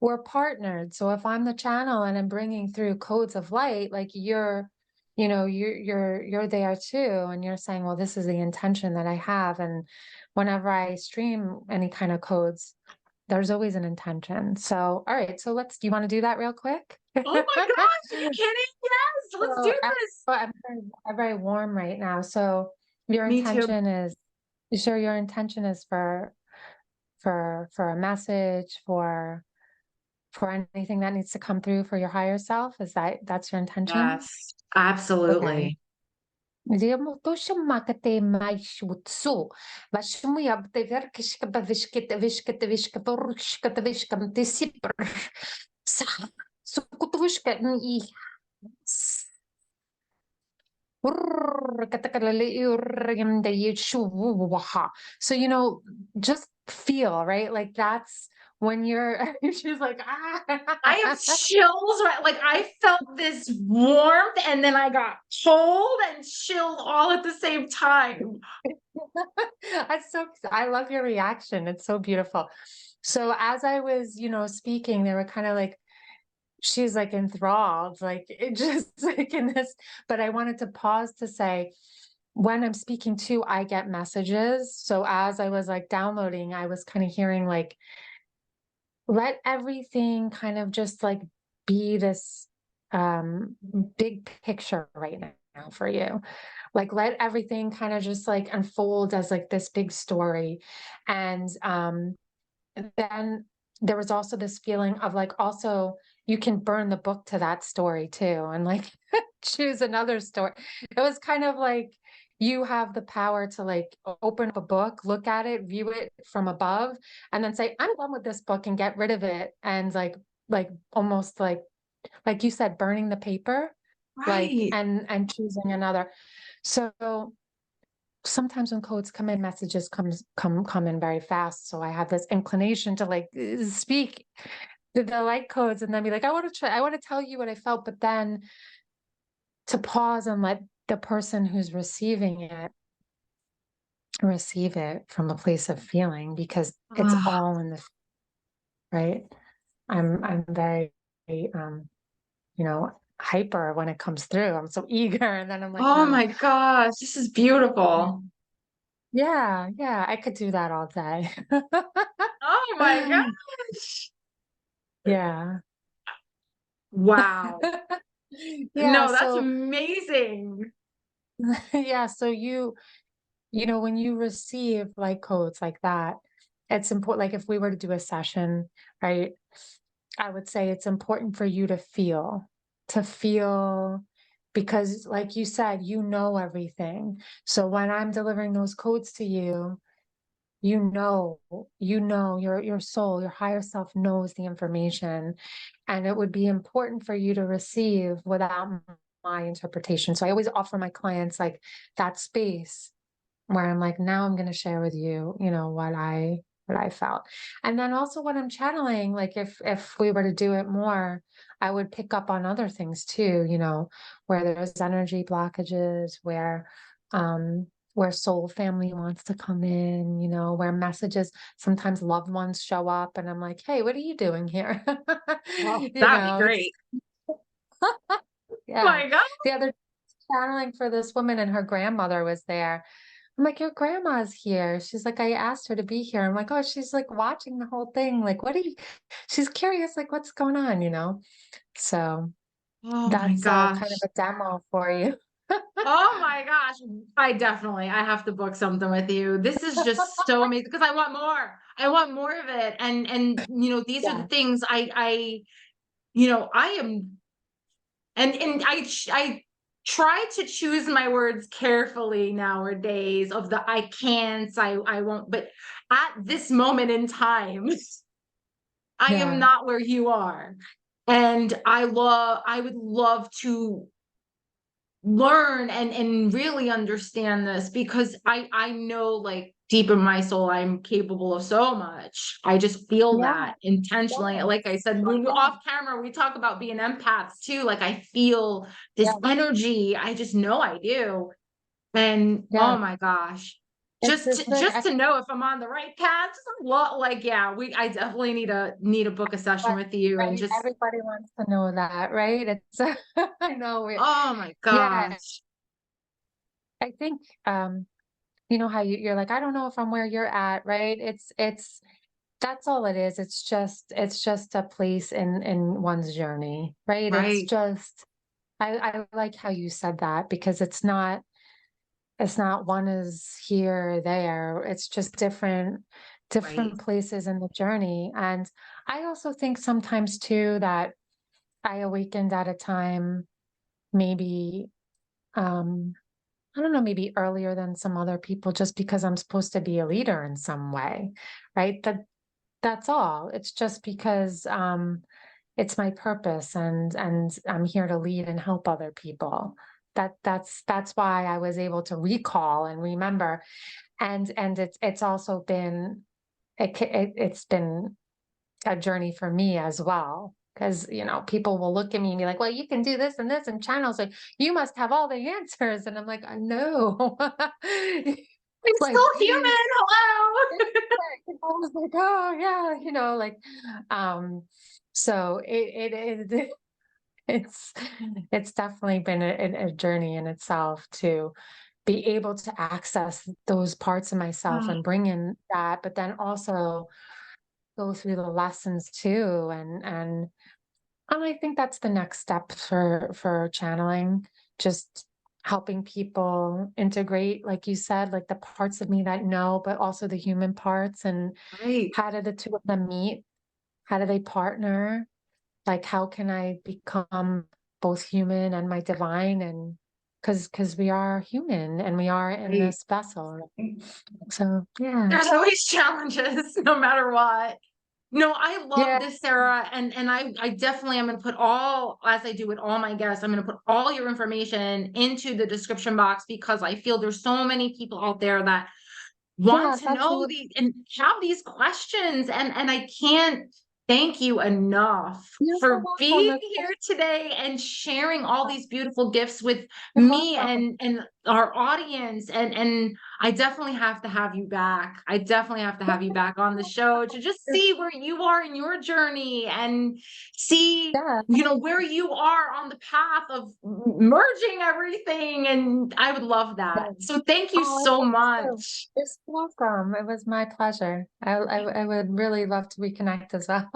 Speaker 2: we're partnered. So if I'm the channel and I'm bringing through codes of light, like you're there too, and you're saying, well, this is the intention that I have. And whenever I stream any kind of codes, there's always an intention. So, all right. So do you want to do that real quick?
Speaker 1: Oh my gosh, are you kidding? Yes, let's do
Speaker 2: So
Speaker 1: this.
Speaker 2: I'm very warm right now. So your
Speaker 1: Me too.
Speaker 2: intention is, you sure your intention is for a message, for anything that needs to come through for your higher self? That's your intention?
Speaker 1: Yes,
Speaker 2: Okay.
Speaker 1: absolutely.
Speaker 2: Diemo to shumakate mai shutsu. Vashmuya beverkishka bavishkita vishkita vishka borushkata vishkam disipr. Sa sukutushka ni so just feel, right? Like that's when you're she's like
Speaker 1: I have chills, right? Like I felt this warmth and then I got cold and chilled all at the same time.
Speaker 2: I love your reaction. It's so beautiful. So as I was, speaking, they were kind of like, she's like enthralled, like it just like in this, but I wanted to pause to say, when I'm speaking too, I get messages. So as I was like downloading, I was kind of hearing like, let everything kind of just like be this um big picture right now for you. Like let everything kind of just like unfold as like this big story. And then there was also this feeling of like, also, you can burn the book to that story too, and like choose another story. It was kind of like you have the power to like open up a book, look at it, view it from above, and then say, I'm done with this book and get rid of it. And like almost like you said, burning the paper, like
Speaker 1: Right.
Speaker 2: and choosing another. So sometimes when codes come in, messages come in very fast. So I have this inclination to like speak the light codes and then be like, I want to tell you what I felt, but then to pause and let the person who's receiving it receive it from a place of feeling, because it's
Speaker 1: Ah,
Speaker 2: all in the right. I'm very you know, hyper when it comes through. I'm so eager, and then I'm like,
Speaker 1: oh
Speaker 2: no.
Speaker 1: my gosh, this is beautiful.
Speaker 2: Mm. Yeah, yeah, I could do that all day.
Speaker 1: Oh my gosh.
Speaker 2: Yeah.
Speaker 1: Wow.
Speaker 2: Yeah,
Speaker 1: No, that's
Speaker 2: so
Speaker 1: amazing.
Speaker 2: yeah, so you know, when you receive like codes like that, it's important. Like if we were to do a session, right? I would say it's important for you to feel, because like you said, you know everything. So when I'm delivering those codes to you, your soul, your higher self knows the information, and it would be important for you to receive without my interpretation. So I always offer my clients like that space where I'm like, now I'm going to share with you, you know, what I felt. And then also when I'm channeling, like if we were to do it more, I would pick up on other things too, you know, where there's energy blockages, where soul family wants to come in, you know, where messages, sometimes loved ones show up and I'm like, hey, what are you doing here?
Speaker 1: Oh,
Speaker 2: You
Speaker 1: that'd be
Speaker 2: know, it's
Speaker 1: great. Oh
Speaker 2: yeah.
Speaker 1: my God.
Speaker 2: The other channeling for this woman, and her grandmother was there. I'm like, your grandma's here. She's like, I asked her to be here. I'm like, oh, she's like watching the whole thing. Like, what are you? She's curious, like, what's going on, you know? So
Speaker 1: Oh my
Speaker 2: that's kind of
Speaker 1: gosh.
Speaker 2: a demo for you.
Speaker 1: Oh my gosh. I have to book something with you. This is just so amazing because I want more. I want more of it. And these are the
Speaker 2: Yeah.
Speaker 1: things I am and I try to choose my words carefully nowadays of the I can't, I won't, but at this moment in time, I am
Speaker 2: Yeah.
Speaker 1: not where you are. And I would love to learn and really understand this because I know like deep in my soul I'm capable of so much. I just feel
Speaker 2: Yeah.
Speaker 1: that intentionally.
Speaker 2: Yeah.
Speaker 1: Like I said, when we're
Speaker 2: Yeah.
Speaker 1: off camera, we talk about being empaths too. Like I feel this
Speaker 2: Yeah.
Speaker 1: energy. I just know I do. And
Speaker 2: Yeah.
Speaker 1: oh my gosh.
Speaker 2: It's
Speaker 1: Just
Speaker 2: just
Speaker 1: to,
Speaker 2: like,
Speaker 1: just to know if I'm on the right path, just a lot like yeah, I definitely need to book a session with you and
Speaker 2: right?
Speaker 1: just
Speaker 2: Everybody wants to know that, right? It's, I know it.
Speaker 1: oh my
Speaker 2: Yeah.
Speaker 1: gosh.
Speaker 2: I think, you know how you're like, I don't know if I'm where you're at, right? That's all it is. It's just a place in one's journey, right? It's
Speaker 1: Right,
Speaker 2: just I like how you said that, because it's not one is here or there. It's just
Speaker 1: right.
Speaker 2: different places in the journey. And I also think sometimes too that I awakened at a time, maybe um I don't know, maybe earlier than some other people, just because I'm supposed to be a leader in some way, right? That's all. It's just because it's my purpose, and I'm here to lead and help other people. That's why I was able to recall and remember. And it's also been it's been a journey for me as well. Because, you know, people will look at me and be like, well, you can do this and this and channels. Like, you must have all the answers. And I'm like, I know.
Speaker 1: I'm
Speaker 2: Like,
Speaker 1: still human. Hello.
Speaker 2: I was like, oh yeah, you know, like, um, so it's it's definitely been a journey in itself to be able to access those parts of myself and bring in that, but then also go through the lessons too. And I think that's the next step for channeling. Just helping people integrate, like you said, like the parts of me that know, but also the human parts, and
Speaker 1: Right.
Speaker 2: how do the two of them meet? How do they partner? Like, how can I become both human and my divine? And because we are human and we are in
Speaker 1: Right.
Speaker 2: this vessel. Right? So, yeah.
Speaker 1: There's always challenges no matter what. No, I love
Speaker 2: Yeah.
Speaker 1: this, Sarah, and I definitely am going to put all, as I do with all my guests, I'm going to put all your information into the description box because I feel there's so many people out there that want
Speaker 2: Yes,
Speaker 1: to know
Speaker 2: absolutely.
Speaker 1: these and have these questions, and I can't thank you enough
Speaker 2: You're so
Speaker 1: for
Speaker 2: welcome.
Speaker 1: being here today and sharing all these beautiful gifts with
Speaker 2: You're
Speaker 1: me
Speaker 2: welcome.
Speaker 1: and our audience, and I definitely have to have you back. I definitely have to have you back on the show to just see where you are in your journey and see,
Speaker 2: Yeah.
Speaker 1: where you are on the path of merging everything. And I would love that.
Speaker 2: Yeah.
Speaker 1: So thank you
Speaker 2: Oh, I
Speaker 1: so
Speaker 2: hope so.
Speaker 1: much.
Speaker 2: You're so welcome. It was my pleasure. I would really love to reconnect as well.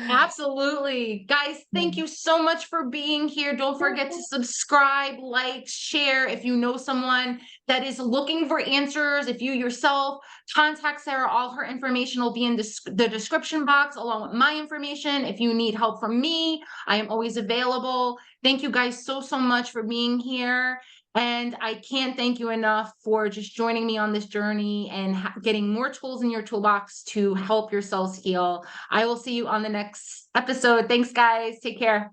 Speaker 1: Absolutely. Guys, thank
Speaker 2: Yeah.
Speaker 1: you so much for being here. Don't forget to subscribe, like, share if you know someone that is looking for answers. If you yourself contact Sarah, all her information will be in the description box along with my information. If you need help from me, I am always available. Thank you guys so, so much for being here. And I can't thank you enough for just joining me on this journey and getting more tools in your toolbox to help yourselves heal. I will see you on the next episode. Thanks, guys. Take care.